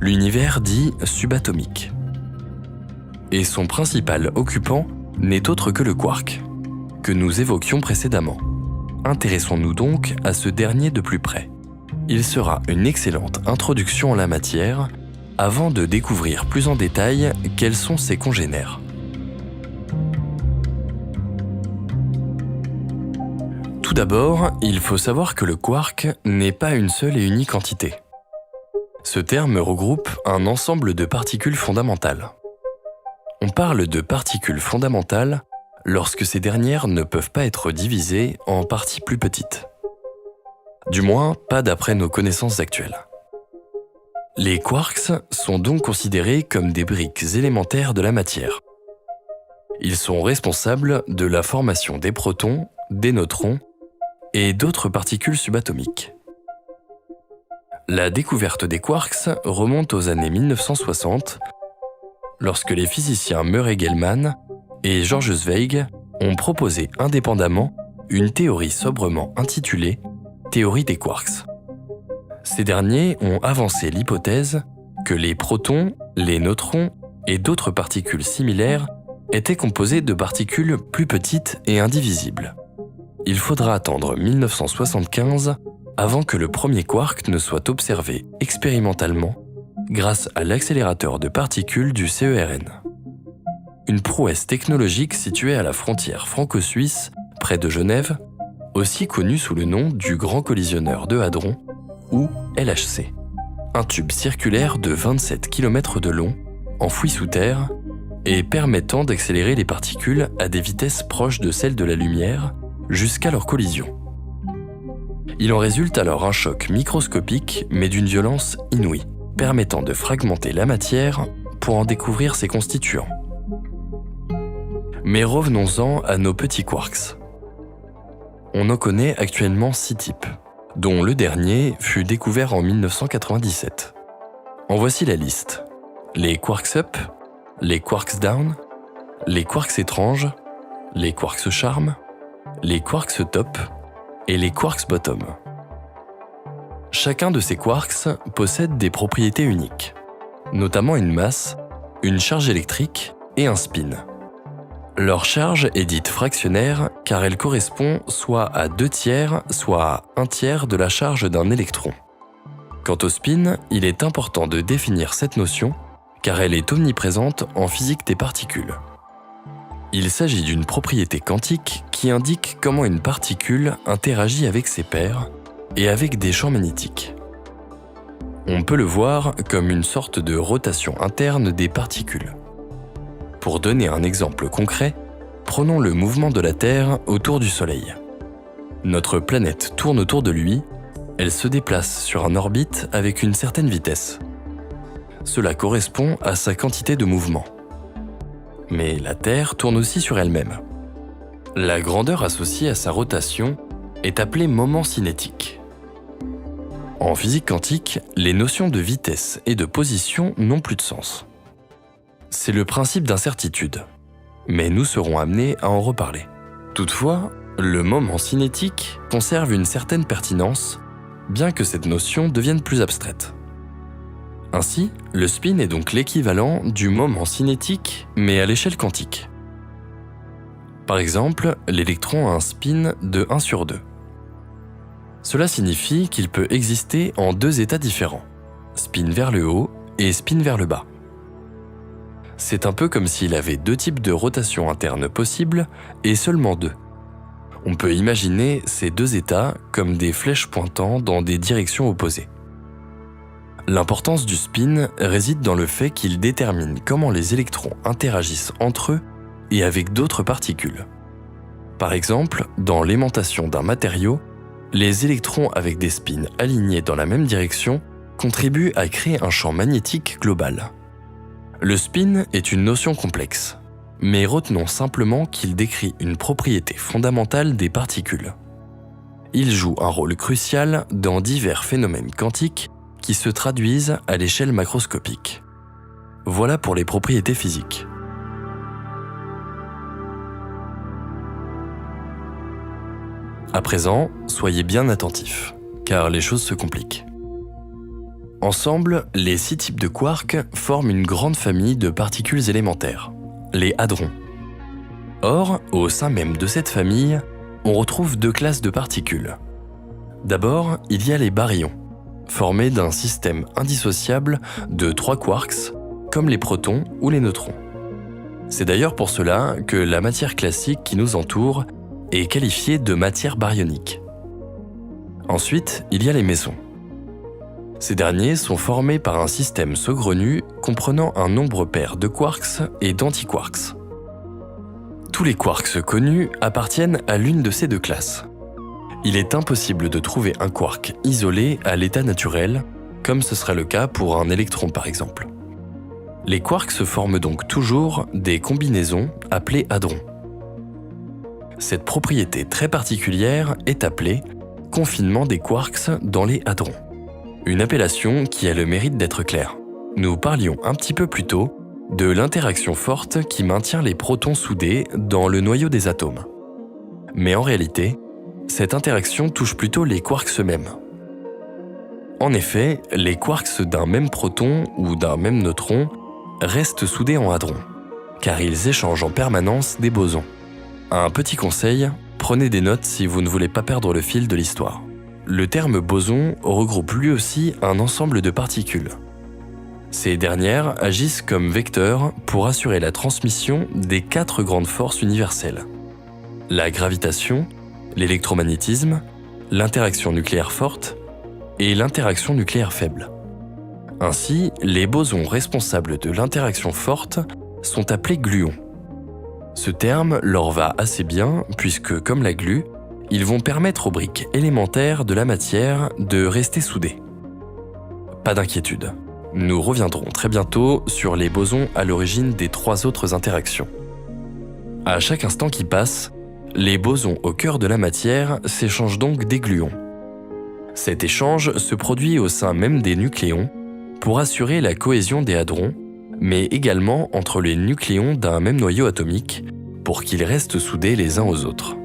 Speaker 1: L'univers dit subatomique. Et son principal occupant n'est autre que le quark, que nous évoquions précédemment. Intéressons-nous donc à ce dernier de plus près. Il sera une excellente introduction à la matière avant de découvrir plus en détail quels sont ses congénères. Tout d'abord, il faut savoir que le quark n'est pas une seule et unique entité. Ce terme regroupe un ensemble de particules fondamentales. On parle de particules fondamentales lorsque ces dernières ne peuvent pas être divisées en parties plus petites. Du moins, pas d'après nos connaissances actuelles. Les quarks sont donc considérés comme des briques élémentaires de la matière. Ils sont responsables de la formation des protons, des neutrons et d'autres particules subatomiques. La découverte des quarks remonte aux années 1960, lorsque les physiciens Murray Gell-Mann et George Zweig ont proposé indépendamment une théorie sobrement intitulée « théorie des quarks ». Ces derniers ont avancé l'hypothèse que les protons, les neutrons et d'autres particules similaires étaient composés de particules plus petites et indivisibles. Il faudra attendre 1975 avant que le premier quark ne soit observé expérimentalement grâce à l'accélérateur de particules du CERN. Une prouesse technologique située à la frontière franco-suisse, près de Genève, aussi connue sous le nom du Grand Collisionneur de Hadron, ou LHC. Un tube circulaire de 27 km de long, enfoui sous terre, et permettant d'accélérer les particules à des vitesses proches de celles de la lumière jusqu'à leur collision. Il en résulte alors un choc microscopique mais d'une violence inouïe, permettant de fragmenter la matière pour en découvrir ses constituants. Mais revenons-en à nos petits quarks. On en connaît actuellement 6 types, dont le dernier fut découvert en 1997. En voici la liste. Les quarks up, les quarks down, les quarks étranges, les quarks charme, les quarks top et les quarks bottom. Chacun de ces quarks possède des propriétés uniques, notamment une masse, une charge électrique et un spin. Leur charge est dite fractionnaire car elle correspond soit à 2/3, soit à 1/3 de la charge d'un électron. Quant au spin, il est important de définir cette notion car elle est omniprésente en physique des particules. Il s'agit d'une propriété quantique qui indique comment une particule interagit avec ses pairs et avec des champs magnétiques. On peut le voir comme une sorte de rotation interne des particules. Pour donner un exemple concret, prenons le mouvement de la Terre autour du Soleil. Notre planète tourne autour de lui, elle se déplace sur une orbite avec une certaine vitesse. Cela correspond à sa quantité de mouvement. Mais la Terre tourne aussi sur elle-même. La grandeur associée à sa rotation est appelée moment cinétique. En physique quantique, les notions de vitesse et de position n'ont plus de sens. C'est le principe d'incertitude, mais nous serons amenés à en reparler. Toutefois, le moment cinétique conserve une certaine pertinence, bien que cette notion devienne plus abstraite. Ainsi, le spin est donc l'équivalent du moment cinétique, mais à l'échelle quantique. Par exemple, l'électron a un spin de 1/2. Cela signifie qu'il peut exister en 2 états différents, spin vers le haut et spin vers le bas. C'est un peu comme s'il avait 2 types de rotation interne possibles et seulement 2. On peut imaginer ces 2 états comme des flèches pointant dans des directions opposées. L'importance du spin réside dans le fait qu'il détermine comment les électrons interagissent entre eux et avec d'autres particules. Par exemple, dans l'aimantation d'un matériau, les électrons avec des spins alignés dans la même direction contribuent à créer un champ magnétique global. Le spin est une notion complexe, mais retenons simplement qu'il décrit une propriété fondamentale des particules. Il joue un rôle crucial dans divers phénomènes quantiques qui se traduisent à l'échelle macroscopique. Voilà pour les propriétés physiques. À présent, soyez bien attentifs, car les choses se compliquent. Ensemble, les 6 types de quarks forment une grande famille de particules élémentaires, les hadrons. Or, au sein même de cette famille, on retrouve 2 classes de particules. D'abord, il y a les baryons, formés d'un système indissociable de 3 quarks, comme les protons ou les neutrons. C'est d'ailleurs pour cela que la matière classique qui nous entoure est qualifiée de matière baryonique. Ensuite, il y a les mésons. Ces derniers sont formés par un système saugrenu comprenant un nombre pair de quarks et d'antiquarks. Tous les quarks connus appartiennent à l'une de ces 2 classes. Il est impossible de trouver un quark isolé à l'état naturel, comme ce serait le cas pour un électron par exemple. Les quarks se forment donc toujours des combinaisons appelées hadrons. Cette propriété très particulière est appelée confinement des quarks dans les hadrons. Une appellation qui a le mérite d'être claire. Nous parlions un petit peu plus tôt de l'interaction forte qui maintient les protons soudés dans le noyau des atomes. Mais en réalité, cette interaction touche plutôt les quarks eux-mêmes. En effet, les quarks d'un même proton ou d'un même neutron restent soudés en hadrons, car ils échangent en permanence des bosons. Un petit conseil, prenez des notes si vous ne voulez pas perdre le fil de l'histoire. Le terme boson regroupe lui aussi un ensemble de particules. Ces dernières agissent comme vecteurs pour assurer la transmission des 4 grandes forces universelles. La gravitation, l'électromagnétisme, l'interaction nucléaire forte et l'interaction nucléaire faible. Ainsi, les bosons responsables de l'interaction forte sont appelés gluons. Ce terme leur va assez bien puisque, comme la glu, ils vont permettre aux briques élémentaires de la matière de rester soudées. Pas d'inquiétude, nous reviendrons très bientôt sur les bosons à l'origine des 3 autres interactions. À chaque instant qui passe, les bosons au cœur de la matière s'échangent donc des gluons. Cet échange se produit au sein même des nucléons pour assurer la cohésion des hadrons, mais également entre les nucléons d'un même noyau atomique pour qu'ils restent soudés les uns aux autres.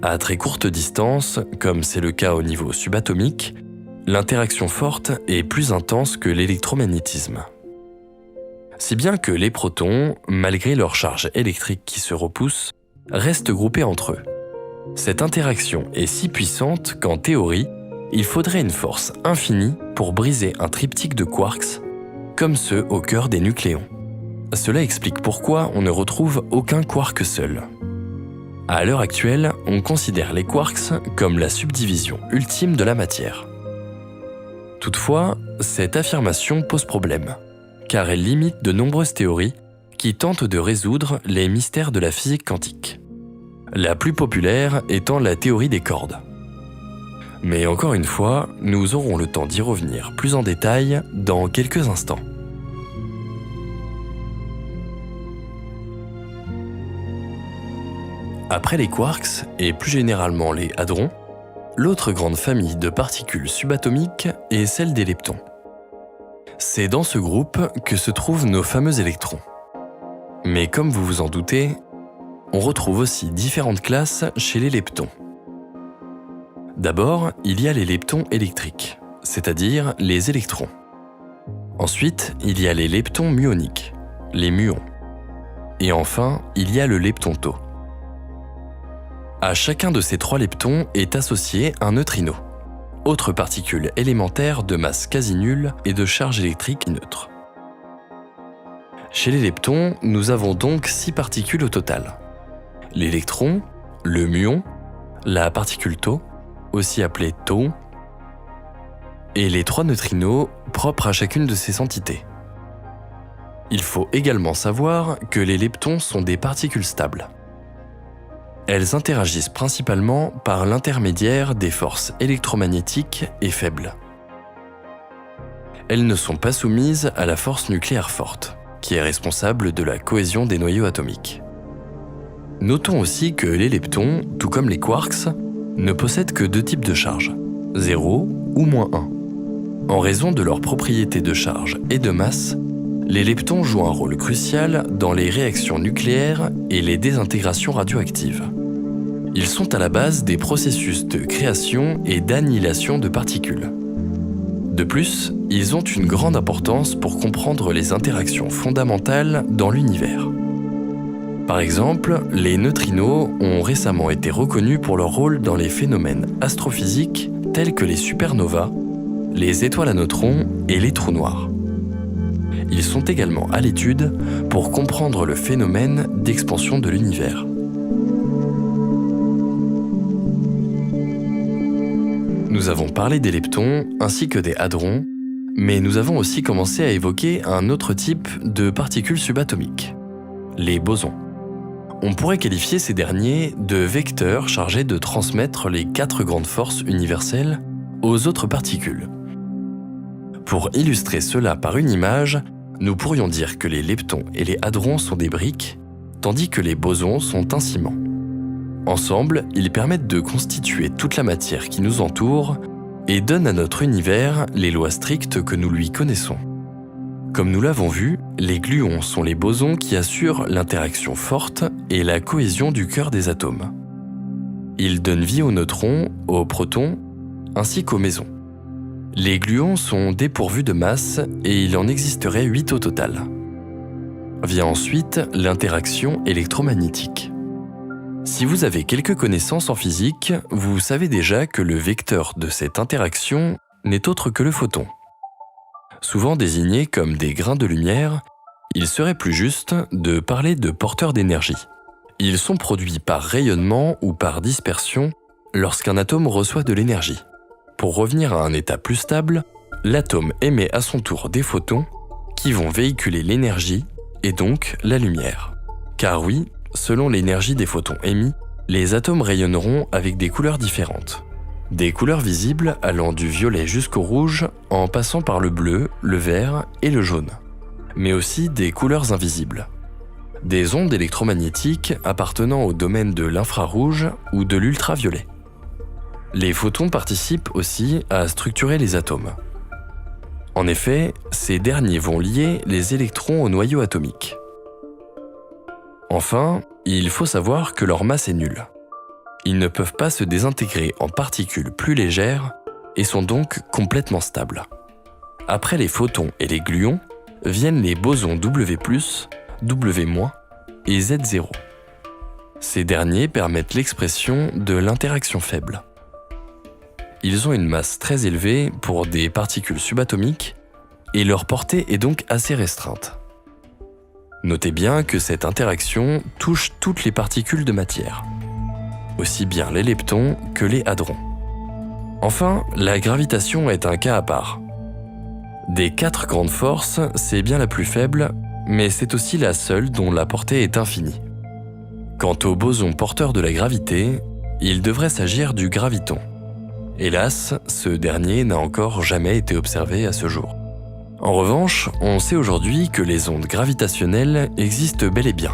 Speaker 1: À très courte distance, comme c'est le cas au niveau subatomique, l'interaction forte est plus intense que l'électromagnétisme. Si bien que les protons, malgré leur charge électrique qui se repousse, restent groupés entre eux. Cette interaction est si puissante qu'en théorie, il faudrait une force infinie pour briser un triptyque de quarks, comme ceux au cœur des nucléons. Cela explique pourquoi on ne retrouve aucun quark seul. À l'heure actuelle, on considère les quarks comme la subdivision ultime de la matière. Toutefois, cette affirmation pose problème, car elle limite de nombreuses théories qui tentent de résoudre les mystères de la physique quantique. La plus populaire étant la théorie des cordes. Mais encore une fois, nous aurons le temps d'y revenir plus en détail dans quelques instants. Après les quarks, et plus généralement les hadrons, l'autre grande famille de particules subatomiques est celle des leptons. C'est dans ce groupe que se trouvent nos fameux électrons. Mais comme vous vous en doutez, on retrouve aussi différentes classes chez les leptons. D'abord, il y a les leptons électriques, c'est-à-dire les électrons. Ensuite, il y a les leptons muoniques, les muons. Et enfin, il y a le lepton tau. À chacun de ces 3 leptons est associé un neutrino, autre particule élémentaire de masse quasi nulle et de charge électrique neutre. Chez les leptons, nous avons donc 6 particules au total. L'électron, le muon, la particule tau, aussi appelée tau, et les 3 neutrinos propres à chacune de ces entités. Il faut également savoir que les leptons sont des particules stables. Elles interagissent principalement par l'intermédiaire des forces électromagnétiques et faibles. Elles ne sont pas soumises à la force nucléaire forte, qui est responsable de la cohésion des noyaux atomiques. Notons aussi que les leptons, tout comme les quarks, ne possèdent que 2 types de charge, 0 ou -1. En raison de leurs propriétés de charge et de masse, les leptons jouent un rôle crucial dans les réactions nucléaires et les désintégrations radioactives. Ils sont à la base des processus de création et d'annihilation de particules. De plus, ils ont une grande importance pour comprendre les interactions fondamentales dans l'univers. Par exemple, les neutrinos ont récemment été reconnus pour leur rôle dans les phénomènes astrophysiques tels que les supernovas, les étoiles à neutrons et les trous noirs. Ils sont également à l'étude pour comprendre le phénomène d'expansion de l'univers. Nous avons parlé des leptons ainsi que des hadrons, mais nous avons aussi commencé à évoquer un autre type de particules subatomiques, les bosons. On pourrait qualifier ces derniers de vecteurs chargés de transmettre les 4 grandes forces universelles aux autres particules. Pour illustrer cela par une image, nous pourrions dire que les leptons et les hadrons sont des briques, tandis que les bosons sont un ciment. Ensemble, ils permettent de constituer toute la matière qui nous entoure et donnent à notre univers les lois strictes que nous lui connaissons. Comme nous l'avons vu, les gluons sont les bosons qui assurent l'interaction forte et la cohésion du cœur des atomes. Ils donnent vie aux neutrons, aux protons, ainsi qu'aux mésons. Les gluons sont dépourvus de masse et il en existerait 8 au total. Vient ensuite l'interaction électromagnétique. Si vous avez quelques connaissances en physique, vous savez déjà que le vecteur de cette interaction n'est autre que le photon. Souvent désignés comme des grains de lumière, il serait plus juste de parler de porteurs d'énergie. Ils sont produits par rayonnement ou par dispersion lorsqu'un atome reçoit de l'énergie. Pour revenir à un état plus stable, l'atome émet à son tour des photons qui vont véhiculer l'énergie et donc la lumière. Car oui, selon l'énergie des photons émis, les atomes rayonneront avec des couleurs différentes. Des couleurs visibles allant du violet jusqu'au rouge en passant par le bleu, le vert et le jaune. Mais aussi des couleurs invisibles. Des ondes électromagnétiques appartenant au domaine de l'infrarouge ou de l'ultraviolet. Les photons participent aussi à structurer les atomes. En effet, ces derniers vont lier les électrons au noyau atomique. Enfin, il faut savoir que leur masse est nulle. Ils ne peuvent pas se désintégrer en particules plus légères et sont donc complètement stables. Après les photons et les gluons, viennent les bosons W+, W- et Z0. Ces derniers permettent l'expression de l'interaction faible. Ils ont une masse très élevée pour des particules subatomiques et leur portée est donc assez restreinte. Notez bien que cette interaction touche toutes les particules de matière, aussi bien les leptons que les hadrons. Enfin, la gravitation est un cas à part. Des 4 grandes forces, c'est bien la plus faible, mais c'est aussi la seule dont la portée est infinie. Quant au boson porteur de la gravité, il devrait s'agir du graviton. Hélas, ce dernier n'a encore jamais été observé à ce jour. En revanche, on sait aujourd'hui que les ondes gravitationnelles existent bel et bien.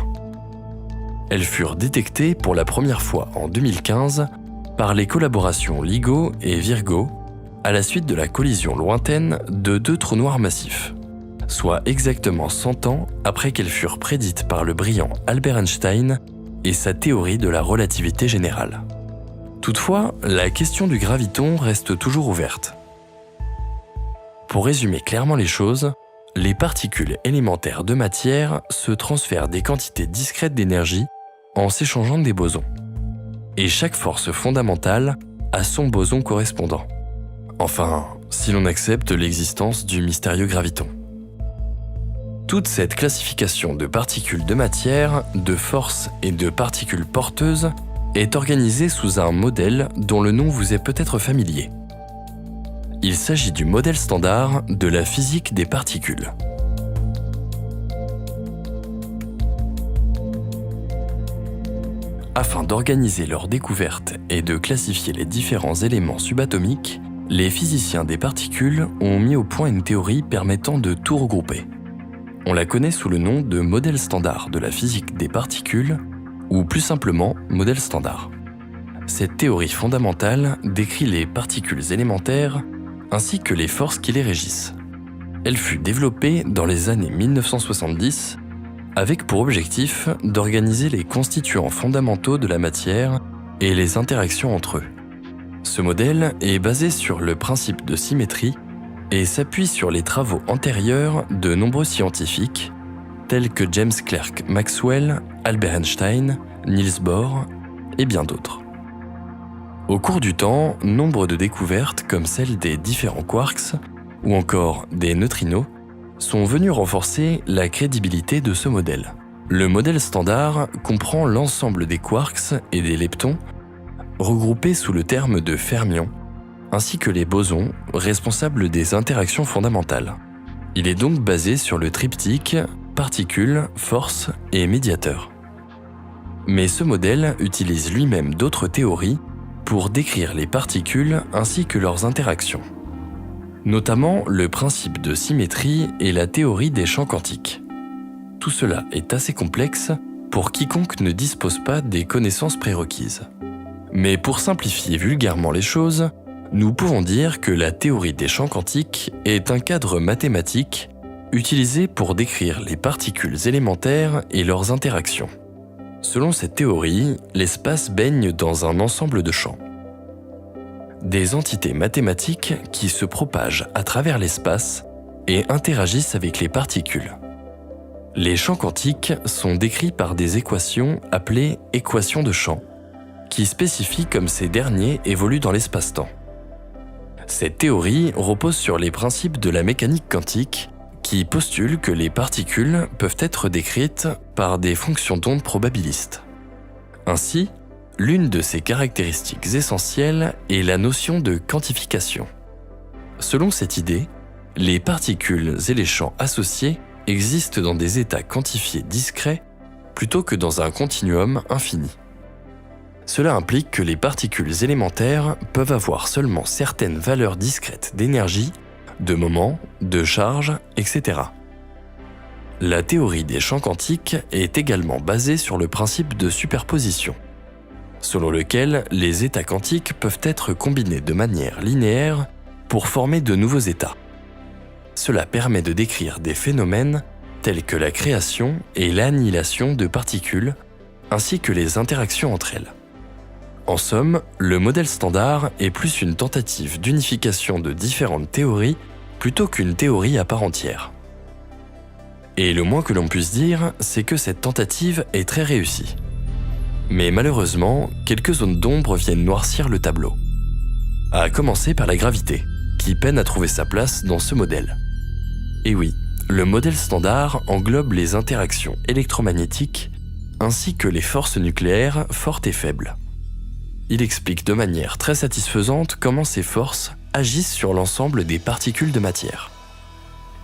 Speaker 1: Elles furent détectées pour la première fois en 2015 par les collaborations LIGO et Virgo à la suite de la collision lointaine de 2 trous noirs massifs, soit exactement 100 ans après qu'elles furent prédites par le brillant Albert Einstein et sa théorie de la relativité générale. Toutefois, la question du graviton reste toujours ouverte. Pour résumer clairement les choses, les particules élémentaires de matière se transfèrent des quantités discrètes d'énergie en s'échangeant des bosons. Et chaque force fondamentale a son boson correspondant. Enfin, si l'on accepte l'existence du mystérieux graviton. Toute cette classification de particules de matière, de forces et de particules porteuses est organisée sous un modèle dont le nom vous est peut-être familier. Il s'agit du modèle standard de la physique des particules. Afin d'organiser leur découverte et de classifier les différents éléments subatomiques, les physiciens des particules ont mis au point une théorie permettant de tout regrouper. On la connaît sous le nom de modèle standard de la physique des particules, ou plus simplement modèle standard. Cette théorie fondamentale décrit les particules élémentaires ainsi que les forces qui les régissent. Elle fut développée dans les années 1970 avec pour objectif d'organiser les constituants fondamentaux de la matière et les interactions entre eux. Ce modèle est basé sur le principe de symétrie et s'appuie sur les travaux antérieurs de nombreux scientifiques tels que James Clerk Maxwell, Albert Einstein, Niels Bohr et bien d'autres. Au cours du temps, nombre de découvertes comme celle des différents quarks ou encore des neutrinos sont venues renforcer la crédibilité de ce modèle. Le modèle standard comprend l'ensemble des quarks et des leptons regroupés sous le terme de fermions, ainsi que les bosons responsables des interactions fondamentales. Il est donc basé sur le triptyque particules, force et médiateur. Mais ce modèle utilise lui-même d'autres théories pour décrire les particules ainsi que leurs interactions, notamment le principe de symétrie et la théorie des champs quantiques. Tout cela est assez complexe pour quiconque ne dispose pas des connaissances prérequises. Mais pour simplifier vulgairement les choses, nous pouvons dire que la théorie des champs quantiques est un cadre mathématique utilisé pour décrire les particules élémentaires et leurs interactions. Selon cette théorie, l'espace baigne dans un ensemble de champs. Des entités mathématiques qui se propagent à travers l'espace et interagissent avec les particules. Les champs quantiques sont décrits par des équations appelées équations de champ, qui spécifient comme ces derniers évoluent dans l'espace-temps. Cette théorie repose sur les principes de la mécanique quantique qui postule que les particules peuvent être décrites par des fonctions d'onde probabilistes. Ainsi, l'une de ces caractéristiques essentielles est la notion de quantification. Selon cette idée, les particules et les champs associés existent dans des états quantifiés discrets plutôt que dans un continuum infini. Cela implique que les particules élémentaires peuvent avoir seulement certaines valeurs discrètes d'énergie, de moment, de charge, etc. La théorie des champs quantiques est également basée sur le principe de superposition, selon lequel les états quantiques peuvent être combinés de manière linéaire pour former de nouveaux états. Cela permet de décrire des phénomènes tels que la création et l'annihilation de particules, ainsi que les interactions entre elles. En somme, le modèle standard est plus une tentative d'unification de différentes théories plutôt qu'une théorie à part entière. Et le moins que l'on puisse dire, c'est que cette tentative est très réussie. Mais malheureusement, quelques zones d'ombre viennent noircir le tableau. À commencer par la gravité, qui peine à trouver sa place dans ce modèle. Et oui, le modèle standard englobe les interactions électromagnétiques ainsi que les forces nucléaires fortes et faibles. Il explique de manière très satisfaisante comment ces forces agissent sur l'ensemble des particules de matière.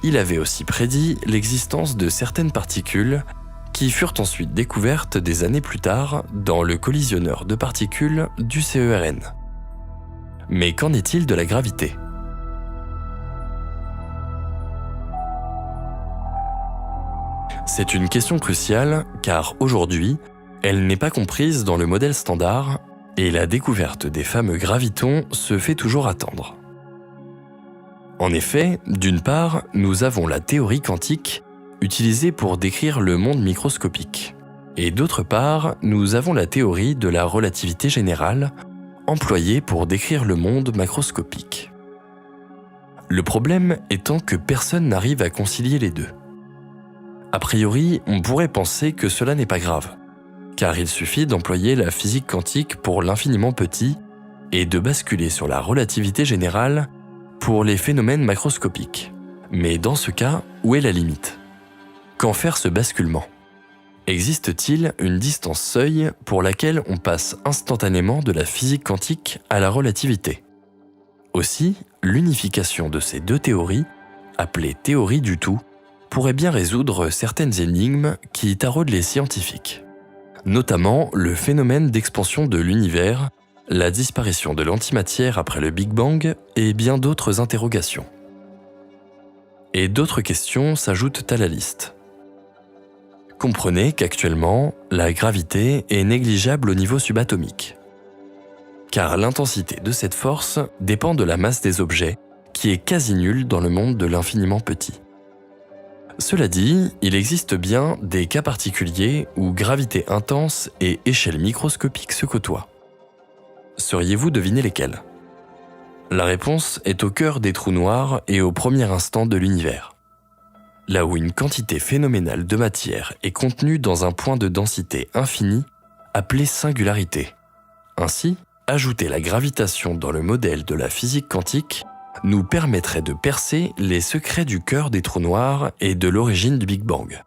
Speaker 1: Il avait aussi prédit l'existence de certaines particules qui furent ensuite découvertes des années plus tard dans le collisionneur de particules du CERN. Mais qu'en est-il de la gravité ? C'est une question cruciale car aujourd'hui, elle n'est pas comprise dans le modèle standard et la découverte des fameux gravitons se fait toujours attendre. En effet, d'une part, nous avons la théorie quantique utilisée pour décrire le monde microscopique. Et d'autre part, nous avons la théorie de la relativité générale employée pour décrire le monde macroscopique. Le problème étant que personne n'arrive à concilier les deux. A priori, on pourrait penser que cela n'est pas grave, car il suffit d'employer la physique quantique pour l'infiniment petit et de basculer sur la relativité générale pour les phénomènes macroscopiques. Mais dans ce cas, où est la limite ? Qu'en faire ce basculement ? Existe-t-il une distance seuil pour laquelle on passe instantanément de la physique quantique à la relativité ? Aussi, l'unification de ces deux théories, appelée théorie du tout, pourrait bien résoudre certaines énigmes qui taraudent les scientifiques. Notamment le phénomène d'expansion de l'univers, la disparition de l'antimatière après le Big Bang et bien d'autres interrogations. Et d'autres questions s'ajoutent à la liste. Comprenez qu'actuellement, la gravité est négligeable au niveau subatomique. Car l'intensité de cette force dépend de la masse des objets, qui est quasi nulle dans le monde de l'infiniment petit. Cela dit, il existe bien des cas particuliers où gravité intense et échelle microscopique se côtoient. Sauriez-vous deviner lesquels ? La réponse est au cœur des trous noirs et au premier instant de l'univers. Là où une quantité phénoménale de matière est contenue dans un point de densité infinie, appelé singularité. Ainsi, ajouter la gravitation dans le modèle de la physique quantique nous permettrait de percer les secrets du cœur des trous noirs et de l'origine du Big Bang.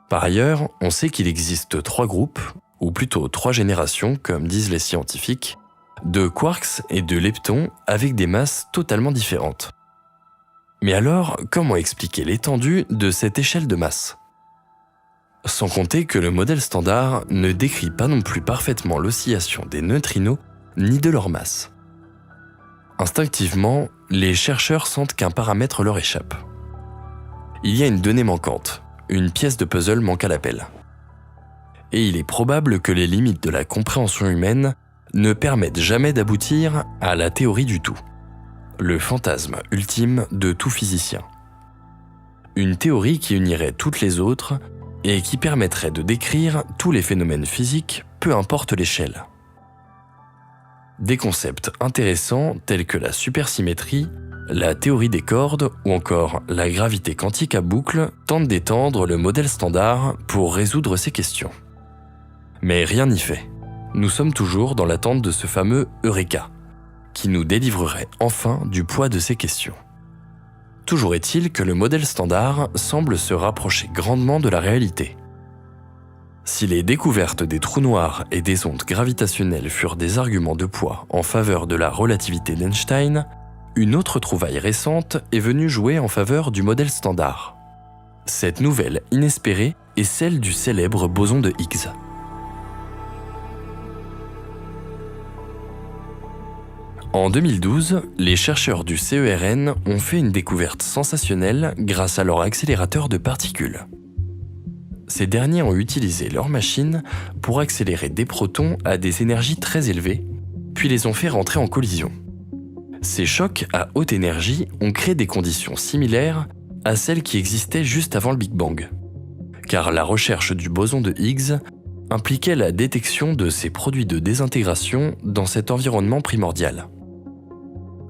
Speaker 1: Par ailleurs, on sait qu'il existe 3 groupes, ou plutôt 3 générations, comme disent les scientifiques, de quarks et de leptons avec des masses totalement différentes. Mais alors, comment expliquer l'étendue de cette échelle de masse ? Sans compter que le modèle standard ne décrit pas non plus parfaitement l'oscillation des neutrinos ni de leur masse. Instinctivement, les chercheurs sentent qu'un paramètre leur échappe. Il y a une donnée manquante, une pièce de puzzle manque à l'appel. Et il est probable que les limites de la compréhension humaine ne permettent jamais d'aboutir à la théorie du tout, le fantasme ultime de tout physicien. Une théorie qui unirait toutes les autres et qui permettrait de décrire tous les phénomènes physiques, peu importe l'échelle. Des concepts intéressants tels que la supersymétrie, la théorie des cordes ou encore la gravité quantique à boucle tentent d'étendre le modèle standard pour résoudre ces questions. Mais rien n'y fait. Nous sommes toujours dans l'attente de ce fameux Eureka, qui nous délivrerait enfin du poids de ces questions. Toujours est-il que le modèle standard semble se rapprocher grandement de la réalité. Si les découvertes des trous noirs et des ondes gravitationnelles furent des arguments de poids en faveur de la relativité d'Einstein, une autre trouvaille récente est venue jouer en faveur du modèle standard. Cette nouvelle inespérée est celle du célèbre boson de Higgs. En 2012, les chercheurs du CERN ont fait une découverte sensationnelle grâce à leur accélérateur de particules. Ces derniers ont utilisé leur machine pour accélérer des protons à des énergies très élevées, puis les ont fait rentrer en collision. Ces chocs à haute énergie ont créé des conditions similaires à celles qui existaient juste avant le Big Bang, car la recherche du boson de Higgs impliquait la détection de ces produits de désintégration dans cet environnement primordial.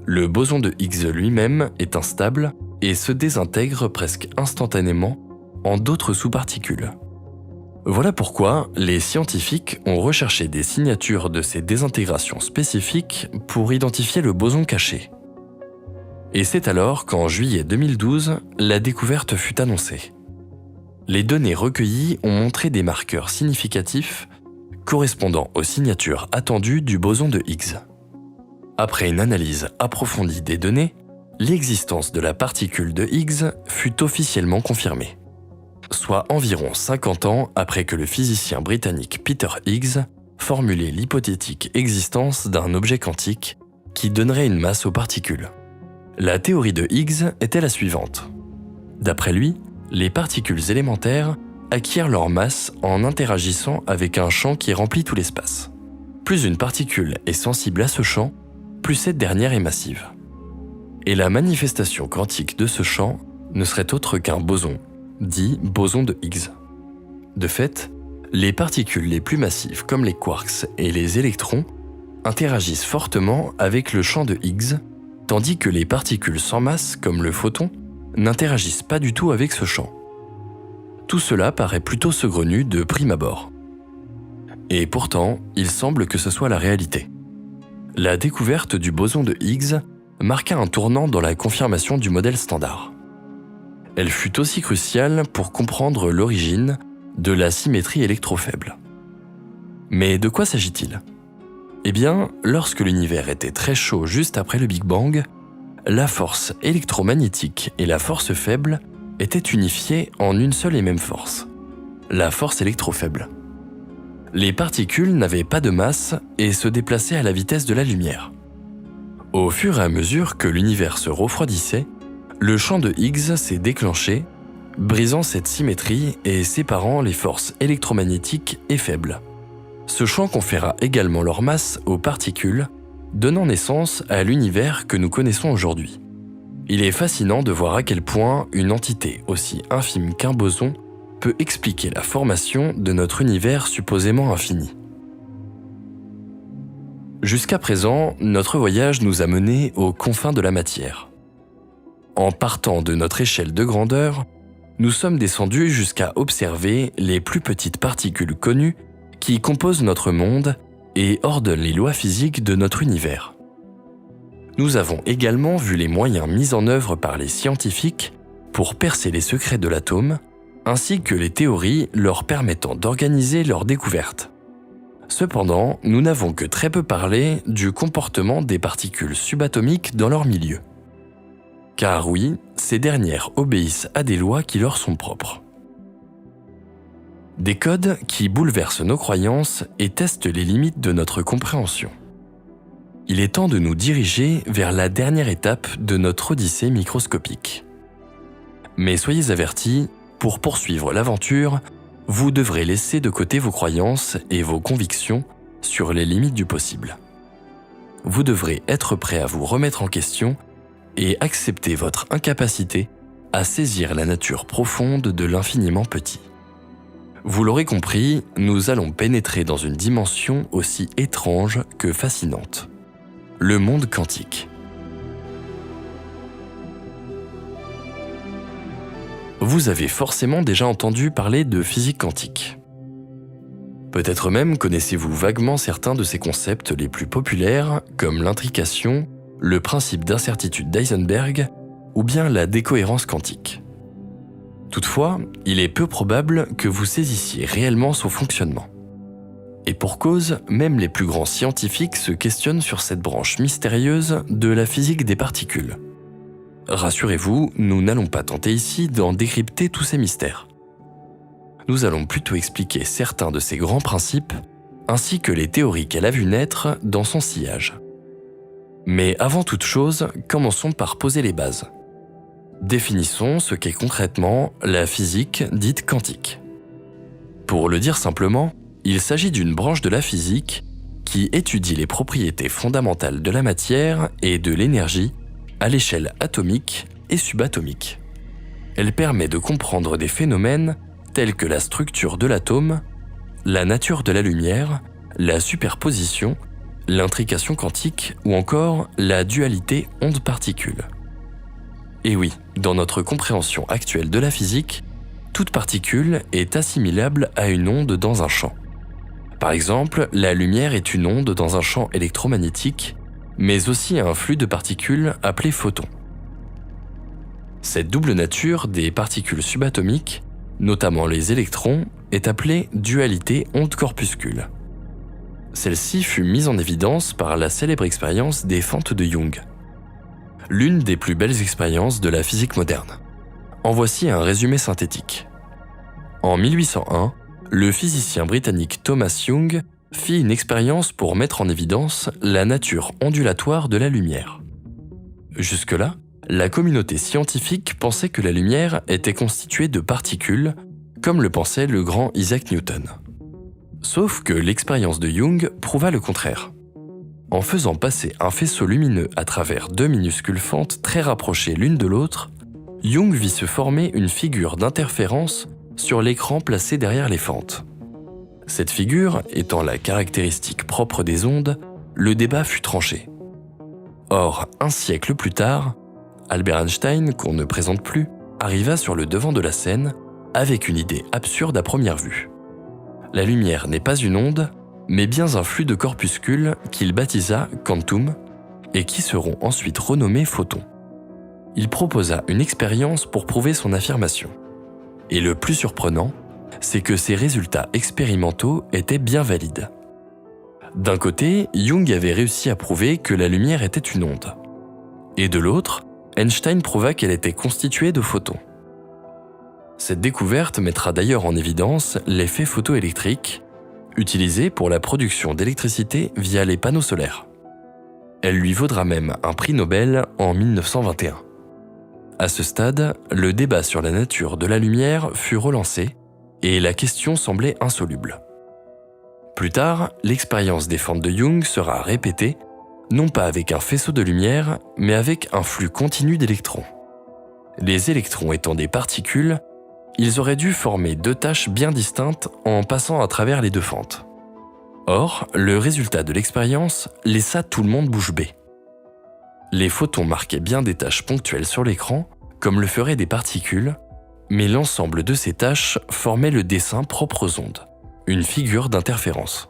Speaker 1: Le boson de Higgs lui-même est instable et se désintègre presque instantanément en d'autres sous-particules. Voilà pourquoi les scientifiques ont recherché des signatures de ces désintégrations spécifiques pour identifier le boson caché. Et c'est alors qu'en juillet 2012, la découverte fut annoncée. Les données recueillies ont montré des marqueurs significatifs correspondant aux signatures attendues du boson de Higgs. Après une analyse approfondie des données, l'existence de la particule de Higgs fut officiellement confirmée, soit environ 50 ans après que le physicien britannique Peter Higgs formulait l'hypothétique existence d'un objet quantique qui donnerait une masse aux particules. La théorie de Higgs était la suivante. D'après lui, les particules élémentaires acquièrent leur masse en interagissant avec un champ qui remplit tout l'espace. Plus une particule est sensible à ce champ, plus cette dernière est massive. Et la manifestation quantique de ce champ ne serait autre qu'un boson, dit boson de Higgs. De fait, les particules les plus massives comme les quarks et les électrons interagissent fortement avec le champ de Higgs, tandis que les particules sans masse comme le photon n'interagissent pas du tout avec ce champ. Tout cela paraît plutôt saugrenu de prime abord. Et pourtant, il semble que ce soit la réalité. La découverte du boson de Higgs marqua un tournant dans la confirmation du modèle standard. Elle fut aussi cruciale pour comprendre l'origine de la symétrie électrofaible. Mais de quoi s'agit-il ? Eh bien, lorsque l'univers était très chaud juste après le Big Bang, la force électromagnétique et la force faible étaient unifiées en une seule et même force, la force électrofaible. Les particules n'avaient pas de masse et se déplaçaient à la vitesse de la lumière. Au fur et à mesure que l'univers se refroidissait, le champ de Higgs s'est déclenché, brisant cette symétrie et séparant les forces électromagnétiques et faibles. Ce champ conféra également leur masse aux particules, donnant naissance à l'univers que nous connaissons aujourd'hui. Il est fascinant de voir à quel point une entité aussi infime qu'un boson peut expliquer la formation de notre univers supposément infini. Jusqu'à présent, notre voyage nous a menés aux confins de la matière. En partant de notre échelle de grandeur, nous sommes descendus jusqu'à observer les plus petites particules connues qui composent notre monde et ordonnent les lois physiques de notre univers. Nous avons également vu les moyens mis en œuvre par les scientifiques pour percer les secrets de l'atome, ainsi que les théories leur permettant d'organiser leurs découvertes. Cependant, nous n'avons que très peu parlé du comportement des particules subatomiques dans leur milieu. Car oui, ces dernières obéissent à des lois qui leur sont propres. Des codes qui bouleversent nos croyances et testent les limites de notre compréhension. Il est temps de nous diriger vers la dernière étape de notre odyssée microscopique. Mais soyez avertis, pour poursuivre l'aventure, vous devrez laisser de côté vos croyances et vos convictions sur les limites du possible. Vous devrez être prêt à vous remettre en question et accepter votre incapacité à saisir la nature profonde de l'infiniment petit. Vous l'aurez compris, nous allons pénétrer dans une dimension aussi étrange que fascinante. Le monde quantique. Vous avez forcément déjà entendu parler de physique quantique. Peut-être même connaissez-vous vaguement certains de ces concepts les plus populaires, comme l'intrication, le principe d'incertitude d'Heisenberg ou bien la décohérence quantique. Toutefois, il est peu probable que vous saisissiez réellement son fonctionnement. Et pour cause, même les plus grands scientifiques se questionnent sur cette branche mystérieuse de la physique des particules. Rassurez-vous, nous n'allons pas tenter ici d'en décrypter tous ces mystères. Nous allons plutôt expliquer certains de ces grands principes, ainsi que les théories qu'elle a vues naître dans son sillage. Mais avant toute chose, commençons par poser les bases. Définissons ce qu'est concrètement la physique dite quantique. Pour le dire simplement, il s'agit d'une branche de la physique qui étudie les propriétés fondamentales de la matière et de l'énergie à l'échelle atomique et subatomique. Elle permet de comprendre des phénomènes tels que la structure de l'atome, la nature de la lumière, la superposition, l'intrication quantique ou encore la dualité onde-particule. Et oui, dans notre compréhension actuelle de la physique, toute particule est assimilable à une onde dans un champ. Par exemple, la lumière est une onde dans un champ électromagnétique, mais aussi un flux de particules appelé photon. Cette double nature des particules subatomiques, notamment les électrons, est appelée dualité onde-corpuscule. Celle-ci fut mise en évidence par la célèbre expérience des fentes de Young. L'une des plus belles expériences de la physique moderne. En voici un résumé synthétique. En 1801, le physicien britannique Thomas Young fit une expérience pour mettre en évidence la nature ondulatoire de la lumière. Jusque-là, la communauté scientifique pensait que la lumière était constituée de particules, comme le pensait le grand Isaac Newton. Sauf que l'expérience de Young prouva le contraire. En faisant passer un faisceau lumineux à travers deux minuscules fentes très rapprochées l'une de l'autre, Young vit se former une figure d'interférence sur l'écran placé derrière les fentes. Cette figure étant la caractéristique propre des ondes, le débat fut tranché. Or, un siècle plus tard, Albert Einstein, qu'on ne présente plus, arriva sur le devant de la scène avec une idée absurde à première vue. La lumière n'est pas une onde, mais bien un flux de corpuscules qu'il baptisa quantum et qui seront ensuite renommés photons. Il proposa une expérience pour prouver son affirmation. Et le plus surprenant, c'est que ces résultats expérimentaux étaient bien valides. D'un côté, Young avait réussi à prouver que la lumière était une onde. Et de l'autre, Einstein prouva qu'elle était constituée de photons. Cette découverte mettra d'ailleurs en évidence l'effet photoélectrique, utilisé pour la production d'électricité via les panneaux solaires. Elle lui vaudra même un prix Nobel en 1921. À ce stade, le débat sur la nature de la lumière fut relancé et la question semblait insoluble. Plus tard, l'expérience des fentes de Young sera répétée, non pas avec un faisceau de lumière, mais avec un flux continu d'électrons. Les électrons étant des particules, ils auraient dû former deux tâches bien distinctes en passant à travers les deux fentes. Or, le résultat de l'expérience laissa tout le monde bouche bée. Les photons marquaient bien des taches ponctuelles sur l'écran, comme le feraient des particules, mais l'ensemble de ces taches formait le dessin propre aux ondes, une figure d'interférence.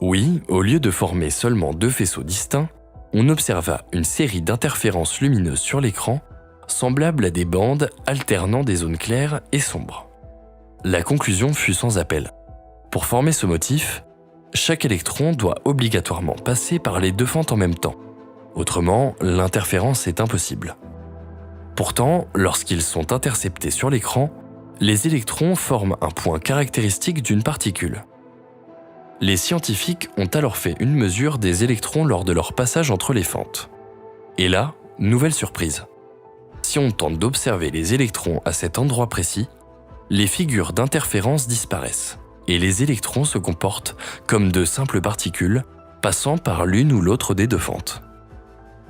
Speaker 1: Oui, au lieu de former seulement deux faisceaux distincts, on observa une série d'interférences lumineuses sur l'écran, semblables à des bandes alternant des zones claires et sombres. La conclusion fut sans appel. Pour former ce motif, chaque électron doit obligatoirement passer par les deux fentes en même temps. Autrement, l'interférence est impossible. Pourtant, lorsqu'ils sont interceptés sur l'écran, les électrons forment un point caractéristique d'une particule. Les scientifiques ont alors fait une mesure des électrons lors de leur passage entre les fentes. Et là, nouvelle surprise. Si on tente d'observer les électrons à cet endroit précis, les figures d'interférence disparaissent et les électrons se comportent comme de simples particules passant par l'une ou l'autre des deux fentes.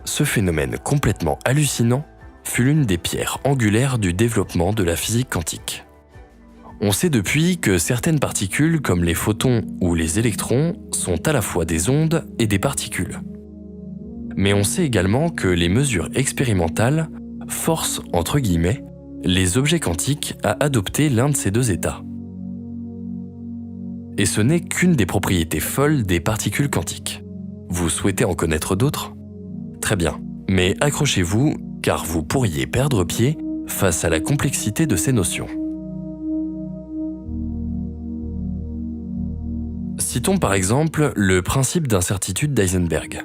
Speaker 1: Ce phénomène complètement hallucinant fut l'une des pierres angulaires du développement de la physique quantique. On sait depuis que certaines particules comme les photons ou les électrons sont à la fois des ondes et des particules. Mais on sait également que les mesures expérimentales forcent, entre guillemets, les objets quantiques à adopter l'un de ces deux états. Et ce n'est qu'une des propriétés folles des particules quantiques. Vous souhaitez en connaître d'autres ? Très bien, mais accrochez-vous car vous pourriez perdre pied face à la complexité de ces notions. Citons par exemple le principe d'incertitude d'Heisenberg.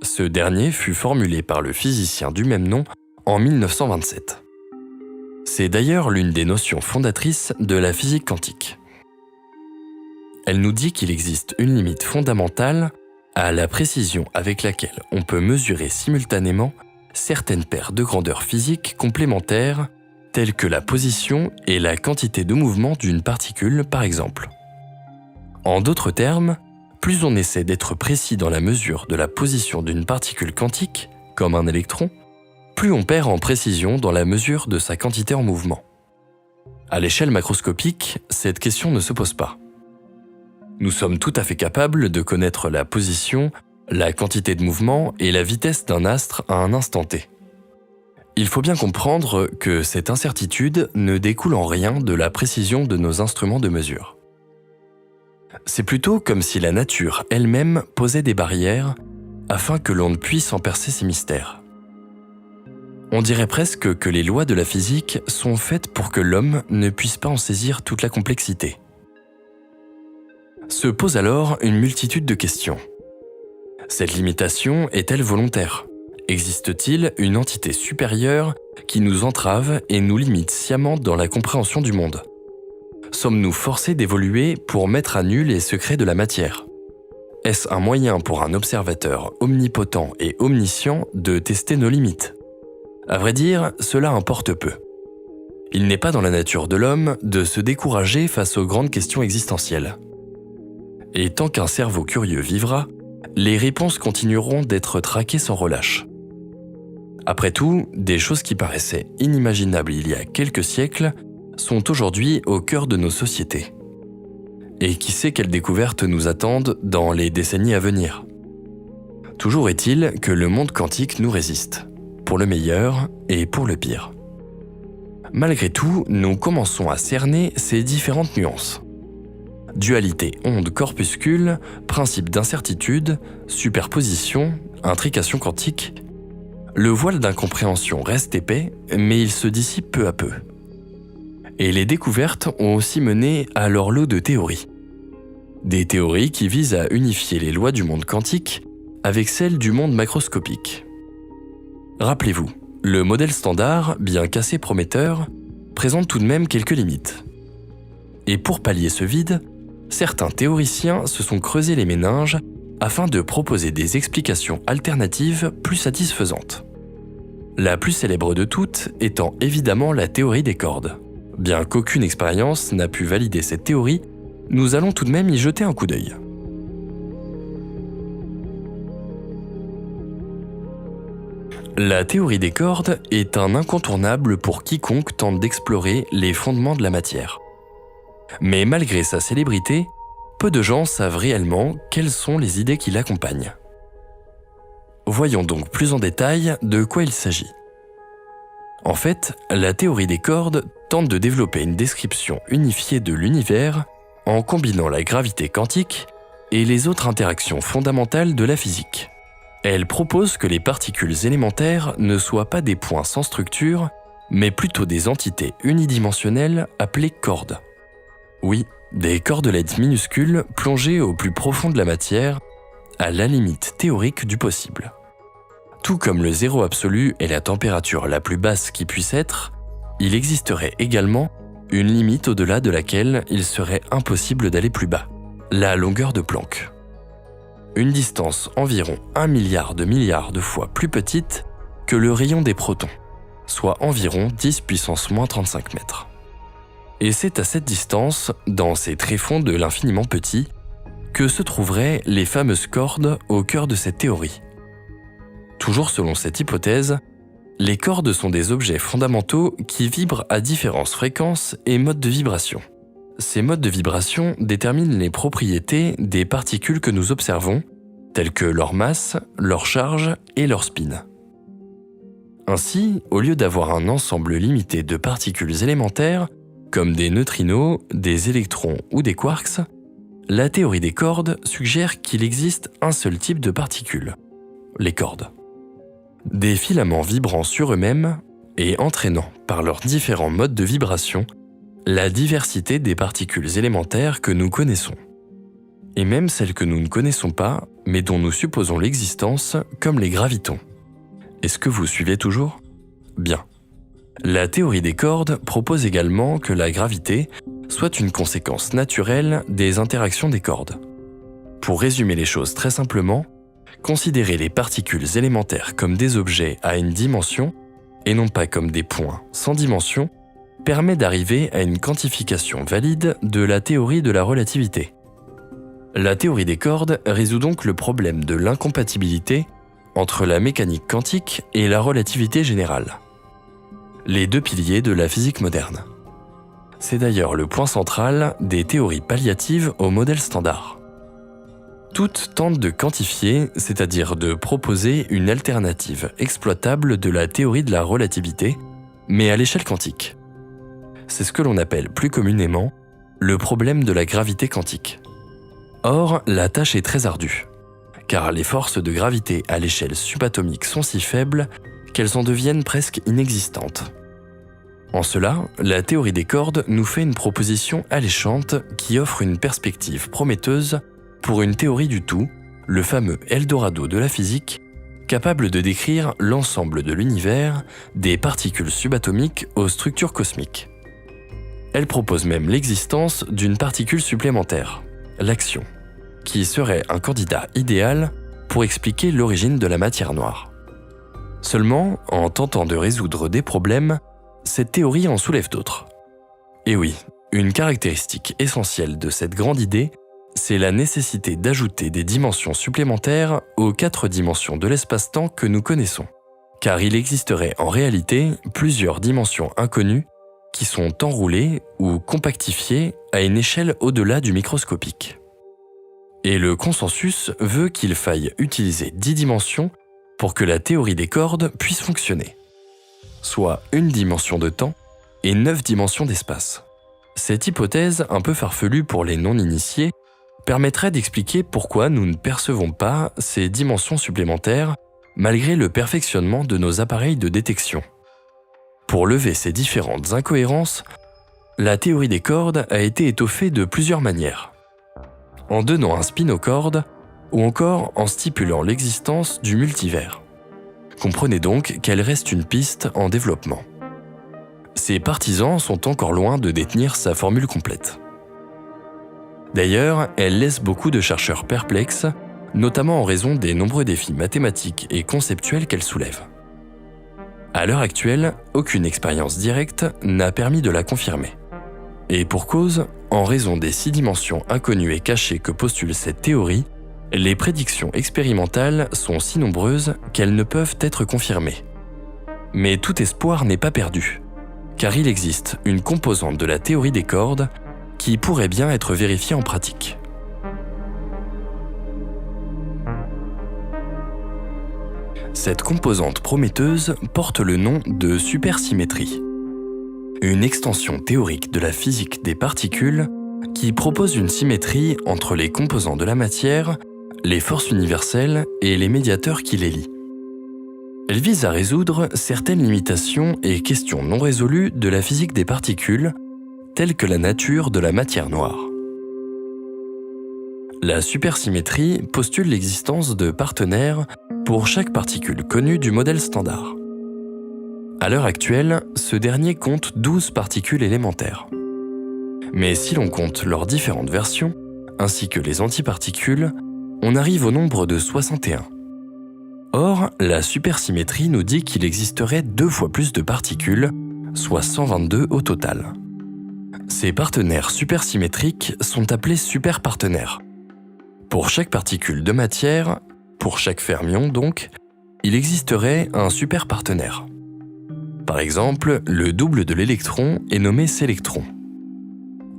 Speaker 1: Ce dernier fut formulé par le physicien du même nom en 1927. C'est d'ailleurs l'une des notions fondatrices de la physique quantique. Elle nous dit qu'il existe une limite fondamentale à la précision avec laquelle on peut mesurer simultanément certaines paires de grandeurs physiques complémentaires, telles que la position et la quantité de mouvement d'une particule par exemple. En d'autres termes, plus on essaie d'être précis dans la mesure de la position d'une particule quantique, comme un électron, plus on perd en précision dans la mesure de sa quantité en mouvement. À l'échelle macroscopique, cette question ne se pose pas. Nous sommes tout à fait capables de connaître la position, la quantité de mouvement et la vitesse d'un astre à un instant T. Il faut bien comprendre que cette incertitude ne découle en rien de la précision de nos instruments de mesure. C'est plutôt comme si la nature elle-même posait des barrières afin que l'on ne puisse en percer ses mystères. On dirait presque que les lois de la physique sont faites pour que l'homme ne puisse pas en saisir toute la complexité. Se pose alors une multitude de questions. Cette limitation est-elle volontaire ? Existe-t-il une entité supérieure qui nous entrave et nous limite sciemment dans la compréhension du monde ? Sommes-nous forcés d'évoluer pour mettre à nu les secrets de la matière ? Est-ce un moyen pour un observateur omnipotent et omniscient de tester nos limites ? À vrai dire, cela importe peu. Il n'est pas dans la nature de l'homme de se décourager face aux grandes questions existentielles. Et tant qu'un cerveau curieux vivra, les réponses continueront d'être traquées sans relâche. Après tout, des choses qui paraissaient inimaginables il y a quelques siècles sont aujourd'hui au cœur de nos sociétés. Et qui sait quelles découvertes nous attendent dans les décennies à venir ? Toujours est-il que le monde quantique nous résiste, pour le meilleur et pour le pire. Malgré tout, nous commençons à cerner ces différentes nuances. Dualité onde-corpuscule, principe d'incertitude, superposition, intrication quantique. Le voile d'incompréhension reste épais, mais il se dissipe peu à peu. Et les découvertes ont aussi mené à leur lot de théories. Des théories qui visent à unifier les lois du monde quantique avec celles du monde macroscopique. Rappelez-vous, le modèle standard, bien qu'assez prometteur, présente tout de même quelques limites. Et pour pallier ce vide, certains théoriciens se sont creusés les méninges afin de proposer des explications alternatives plus satisfaisantes. La plus célèbre de toutes étant évidemment la théorie des cordes. Bien qu'aucune expérience n'a pu valider cette théorie, nous allons tout de même y jeter un coup d'œil. La théorie des cordes est un incontournable pour quiconque tente d'explorer les fondements de la matière. Mais malgré sa célébrité, peu de gens savent réellement quelles sont les idées qui l'accompagnent. Voyons donc plus en détail de quoi il s'agit. En fait, la théorie des cordes tente de développer une description unifiée de l'univers en combinant la gravité quantique et les autres interactions fondamentales de la physique. Elle propose que les particules élémentaires ne soient pas des points sans structure, mais plutôt des entités unidimensionnelles appelées cordes. Oui, des cordelettes minuscules plongées au plus profond de la matière, à la limite théorique du possible. Tout comme le zéro absolu est la température la plus basse qui puisse être, il existerait également une limite au-delà de laquelle il serait impossible d'aller plus bas, la longueur de Planck. Une distance environ 1 milliard de fois plus petite que le rayon des protons, soit environ 10 puissance moins 35 mètres. Et c'est à cette distance, dans ces tréfonds de l'infiniment petit, que se trouveraient les fameuses cordes au cœur de cette théorie. Toujours selon cette hypothèse, les cordes sont des objets fondamentaux qui vibrent à différentes fréquences et modes de vibration. Ces modes de vibration déterminent les propriétés des particules que nous observons, telles que leur masse, leur charge et leur spin. Ainsi, au lieu d'avoir un ensemble limité de particules élémentaires, comme des neutrinos, des électrons ou des quarks, la théorie des cordes suggère qu'il existe un seul type de particules, les cordes. Des filaments vibrant sur eux-mêmes et entraînant, par leurs différents modes de vibration, la diversité des particules élémentaires que nous connaissons. Et même celles que nous ne connaissons pas, mais dont nous supposons l'existence, comme les gravitons. Est-ce que vous suivez toujours ? Bien. La théorie des cordes propose également que la gravité soit une conséquence naturelle des interactions des cordes. Pour résumer les choses très simplement, considérer les particules élémentaires comme des objets à une dimension et non pas comme des points sans dimension permet d'arriver à une quantification valide de la théorie de la relativité. La théorie des cordes résout donc le problème de l'incompatibilité entre la mécanique quantique et la relativité générale, les deux piliers de la physique moderne. C'est d'ailleurs le point central des théories palliatives au modèle standard. Toutes tentent de quantifier, c'est-à-dire de proposer une alternative exploitable de la théorie de la relativité, mais à l'échelle quantique. C'est ce que l'on appelle plus communément le problème de la gravité quantique. Or, la tâche est très ardue, car les forces de gravité à l'échelle subatomique sont si faibles qu'elles en deviennent presque inexistantes. En cela, la théorie des cordes nous fait une proposition alléchante qui offre une perspective prometteuse pour une théorie du tout, le fameux Eldorado de la physique, capable de décrire l'ensemble de l'univers, des particules subatomiques aux structures cosmiques. Elle propose même l'existence d'une particule supplémentaire, l'action, qui serait un candidat idéal pour expliquer l'origine de la matière noire. Seulement, en tentant de résoudre des problèmes, cette théorie en soulève d'autres. Et oui, une caractéristique essentielle de cette grande idée, c'est la nécessité d'ajouter des dimensions supplémentaires aux 4 dimensions de l'espace-temps que nous connaissons. Car il existerait en réalité plusieurs dimensions inconnues qui sont enroulées ou compactifiées à une échelle au-delà du microscopique. Et le consensus veut qu'il faille utiliser 10 dimensions pour que la théorie des cordes puisse fonctionner, soit une dimension de temps et 9 dimensions d'espace. Cette hypothèse, un peu farfelue pour les non-initiés, permettrait d'expliquer pourquoi nous ne percevons pas ces dimensions supplémentaires malgré le perfectionnement de nos appareils de détection. Pour lever ces différentes incohérences, la théorie des cordes a été étoffée de plusieurs manières. En donnant un spin aux cordes, ou encore en stipulant l'existence du multivers. Comprenez donc qu'elle reste une piste en développement. Ses partisans sont encore loin de détenir sa formule complète. D'ailleurs, elle laisse beaucoup de chercheurs perplexes, notamment en raison des nombreux défis mathématiques et conceptuels qu'elle soulève. À l'heure actuelle, aucune expérience directe n'a permis de la confirmer. Et pour cause, en raison des 6 dimensions inconnues et cachées que postule cette théorie, les prédictions expérimentales sont si nombreuses qu'elles ne peuvent être confirmées. Mais tout espoir n'est pas perdu, car il existe une composante de la théorie des cordes qui pourrait bien être vérifiée en pratique. Cette composante prometteuse porte le nom de supersymétrie, une extension théorique de la physique des particules qui propose une symétrie entre les composants de la matière, les forces universelles et les médiateurs qui les lient. Elle vise à résoudre certaines limitations et questions non résolues de la physique des particules, telles que la nature de la matière noire. La supersymétrie postule l'existence de partenaires pour chaque particule connue du modèle standard. À l'heure actuelle, ce dernier compte 12 particules élémentaires. Mais si l'on compte leurs différentes versions, ainsi que les antiparticules, on arrive au nombre de 61. Or, la supersymétrie nous dit qu'il existerait 2 fois plus de particules, soit 122 au total. Ces partenaires supersymétriques sont appelés superpartenaires. Pour chaque particule de matière, pour chaque fermion donc, il existerait un superpartenaire. Par exemple, le double de l'électron est nommé sélectron.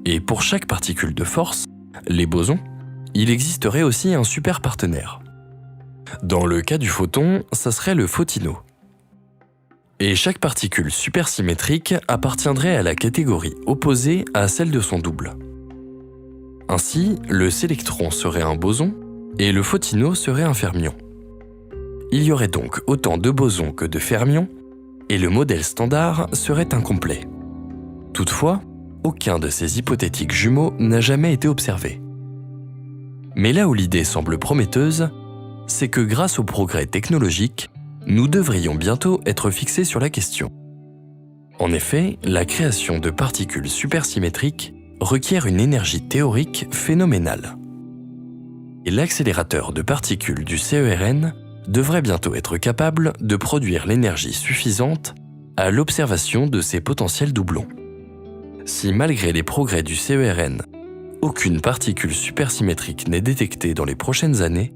Speaker 1: Et pour chaque particule de force, les bosons, il existerait aussi un superpartenaire. Dans le cas du photon, ça serait le photino. Et chaque particule supersymétrique appartiendrait à la catégorie opposée à celle de son double. Ainsi, le sélectron serait un boson et le photino serait un fermion. Il y aurait donc autant de bosons que de fermions et le modèle standard serait incomplet. Toutefois, aucun de ces hypothétiques jumeaux n'a jamais été observé. Mais là où l'idée semble prometteuse, c'est que grâce au progrès technologique, nous devrions bientôt être fixés sur la question. En effet, la création de particules supersymétriques requiert une énergie théorique phénoménale. Et l'accélérateur de particules du CERN devrait bientôt être capable de produire l'énergie suffisante à l'observation de ces potentiels doublons. Si malgré les progrès du CERN, aucune particule supersymétrique n'est détectée dans les prochaines années,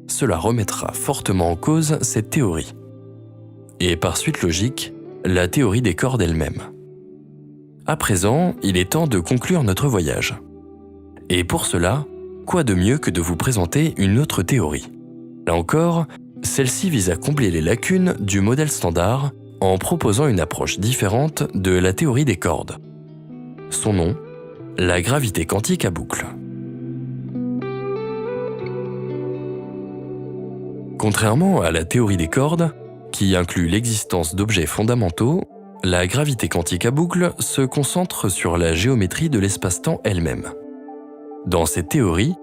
Speaker 1: cela remettra fortement en cause cette théorie. Et par suite logique, la théorie des cordes elle-même. À présent, il est temps de conclure notre voyage. Et pour cela, quoi de mieux que de vous présenter une autre théorie? Là encore, celle-ci vise à combler les lacunes du modèle standard en proposant une approche différente de la théorie des cordes. Son nom, la gravité quantique à boucle. Contrairement à la théorie des cordes, qui inclut l'existence d'objets fondamentaux, la gravité quantique à boucle se concentre sur la géométrie de l'espace-temps elle-même. Dans cette théorie,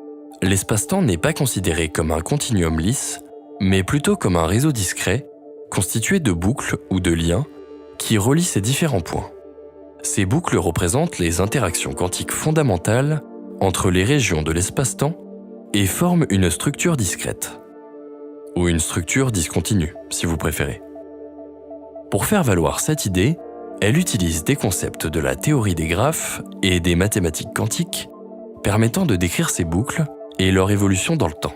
Speaker 1: l'espace-temps n'est pas considéré comme un continuum lisse, mais plutôt comme un réseau discret, constitué de boucles ou de liens qui relient ces différents points. Ces boucles représentent les interactions quantiques fondamentales entre les régions de l'espace-temps et forment une structure discrète. Ou une structure discontinue, si vous préférez. Pour faire valoir cette idée, elle utilise des concepts de la théorie des graphes et des mathématiques quantiques permettant de décrire ces boucles et leur évolution dans le temps.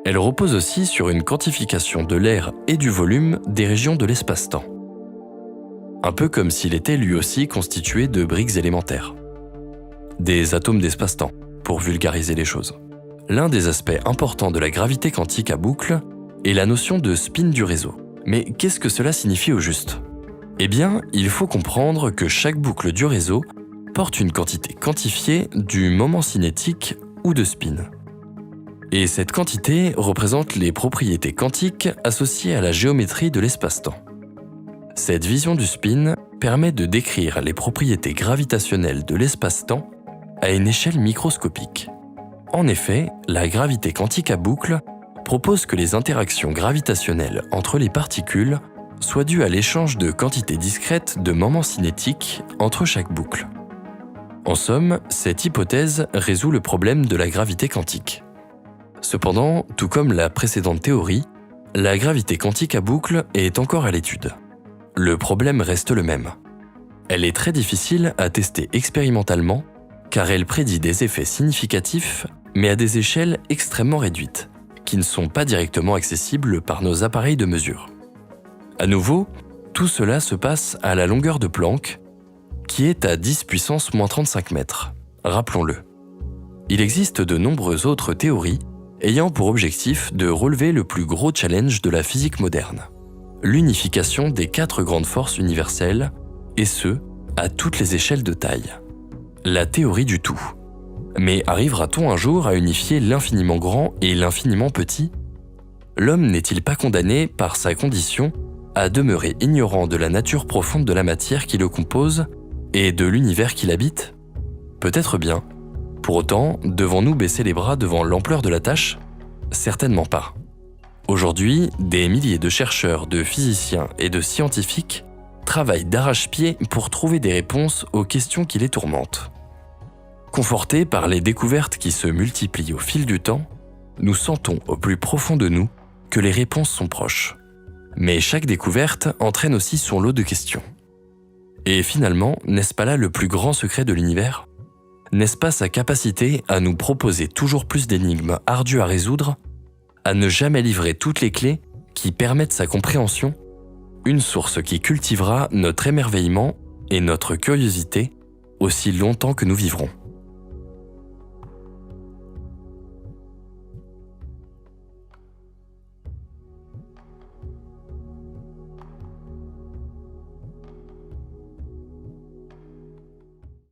Speaker 1: Elle repose aussi sur une quantification de l'air et du volume des régions de l'espace-temps. Un peu comme s'il était lui aussi constitué de briques élémentaires. Des atomes d'espace-temps, pour vulgariser les choses. L'un des aspects importants de la gravité quantique à boucle est la notion de spin du réseau. Mais qu'est-ce que cela signifie au juste? Eh bien, il faut comprendre que chaque boucle du réseau porte une quantité quantifiée du moment cinétique ou de spin. Et cette quantité représente les propriétés quantiques associées à la géométrie de l'espace-temps. Cette vision du spin permet de décrire les propriétés gravitationnelles de l'espace-temps à une échelle microscopique. En effet, la gravité quantique à boucle propose que les interactions gravitationnelles entre les particules soient dues à l'échange de quantités discrètes de moments cinétiques entre chaque boucle. En somme, cette hypothèse résout le problème de la gravité quantique. Cependant, tout comme la précédente théorie, la gravité quantique à boucle est encore à l'étude. Le problème reste le même. Elle est très difficile à tester expérimentalement car elle prédit des effets significatifs mais à des échelles extrêmement réduites, qui ne sont pas directement accessibles par nos appareils de mesure. À nouveau, tout cela se passe à la longueur de Planck, qui est à 10 puissance moins 35 mètres, rappelons-le. Il existe de nombreuses autres théories ayant pour objectif de relever le plus gros challenge de la physique moderne, l'unification des 4 grandes forces universelles, et ce, à toutes les échelles de taille. La théorie du tout. Mais arrivera-t-on un jour à unifier l'infiniment grand et l'infiniment petit ? L'homme n'est-il pas condamné, par sa condition, à demeurer ignorant de la nature profonde de la matière qui le compose et de l'univers qui l'habite ? Peut-être bien. Pour autant, devons-nous baisser les bras devant l'ampleur de la tâche ? Certainement pas. Aujourd'hui, des milliers de chercheurs, de physiciens et de scientifiques travaillent d'arrache-pied pour trouver des réponses aux questions qui les tourmentent. Confortés par les découvertes qui se multiplient au fil du temps, nous sentons au plus profond de nous que les réponses sont proches. Mais chaque découverte entraîne aussi son lot de questions. Et finalement, n'est-ce pas là le plus grand secret de l'univers ? N'est-ce pas sa capacité à nous proposer toujours plus d'énigmes ardues à résoudre, à ne jamais livrer toutes les clés qui permettent sa compréhension, une source qui cultivera notre émerveillement et notre curiosité aussi longtemps que nous vivrons.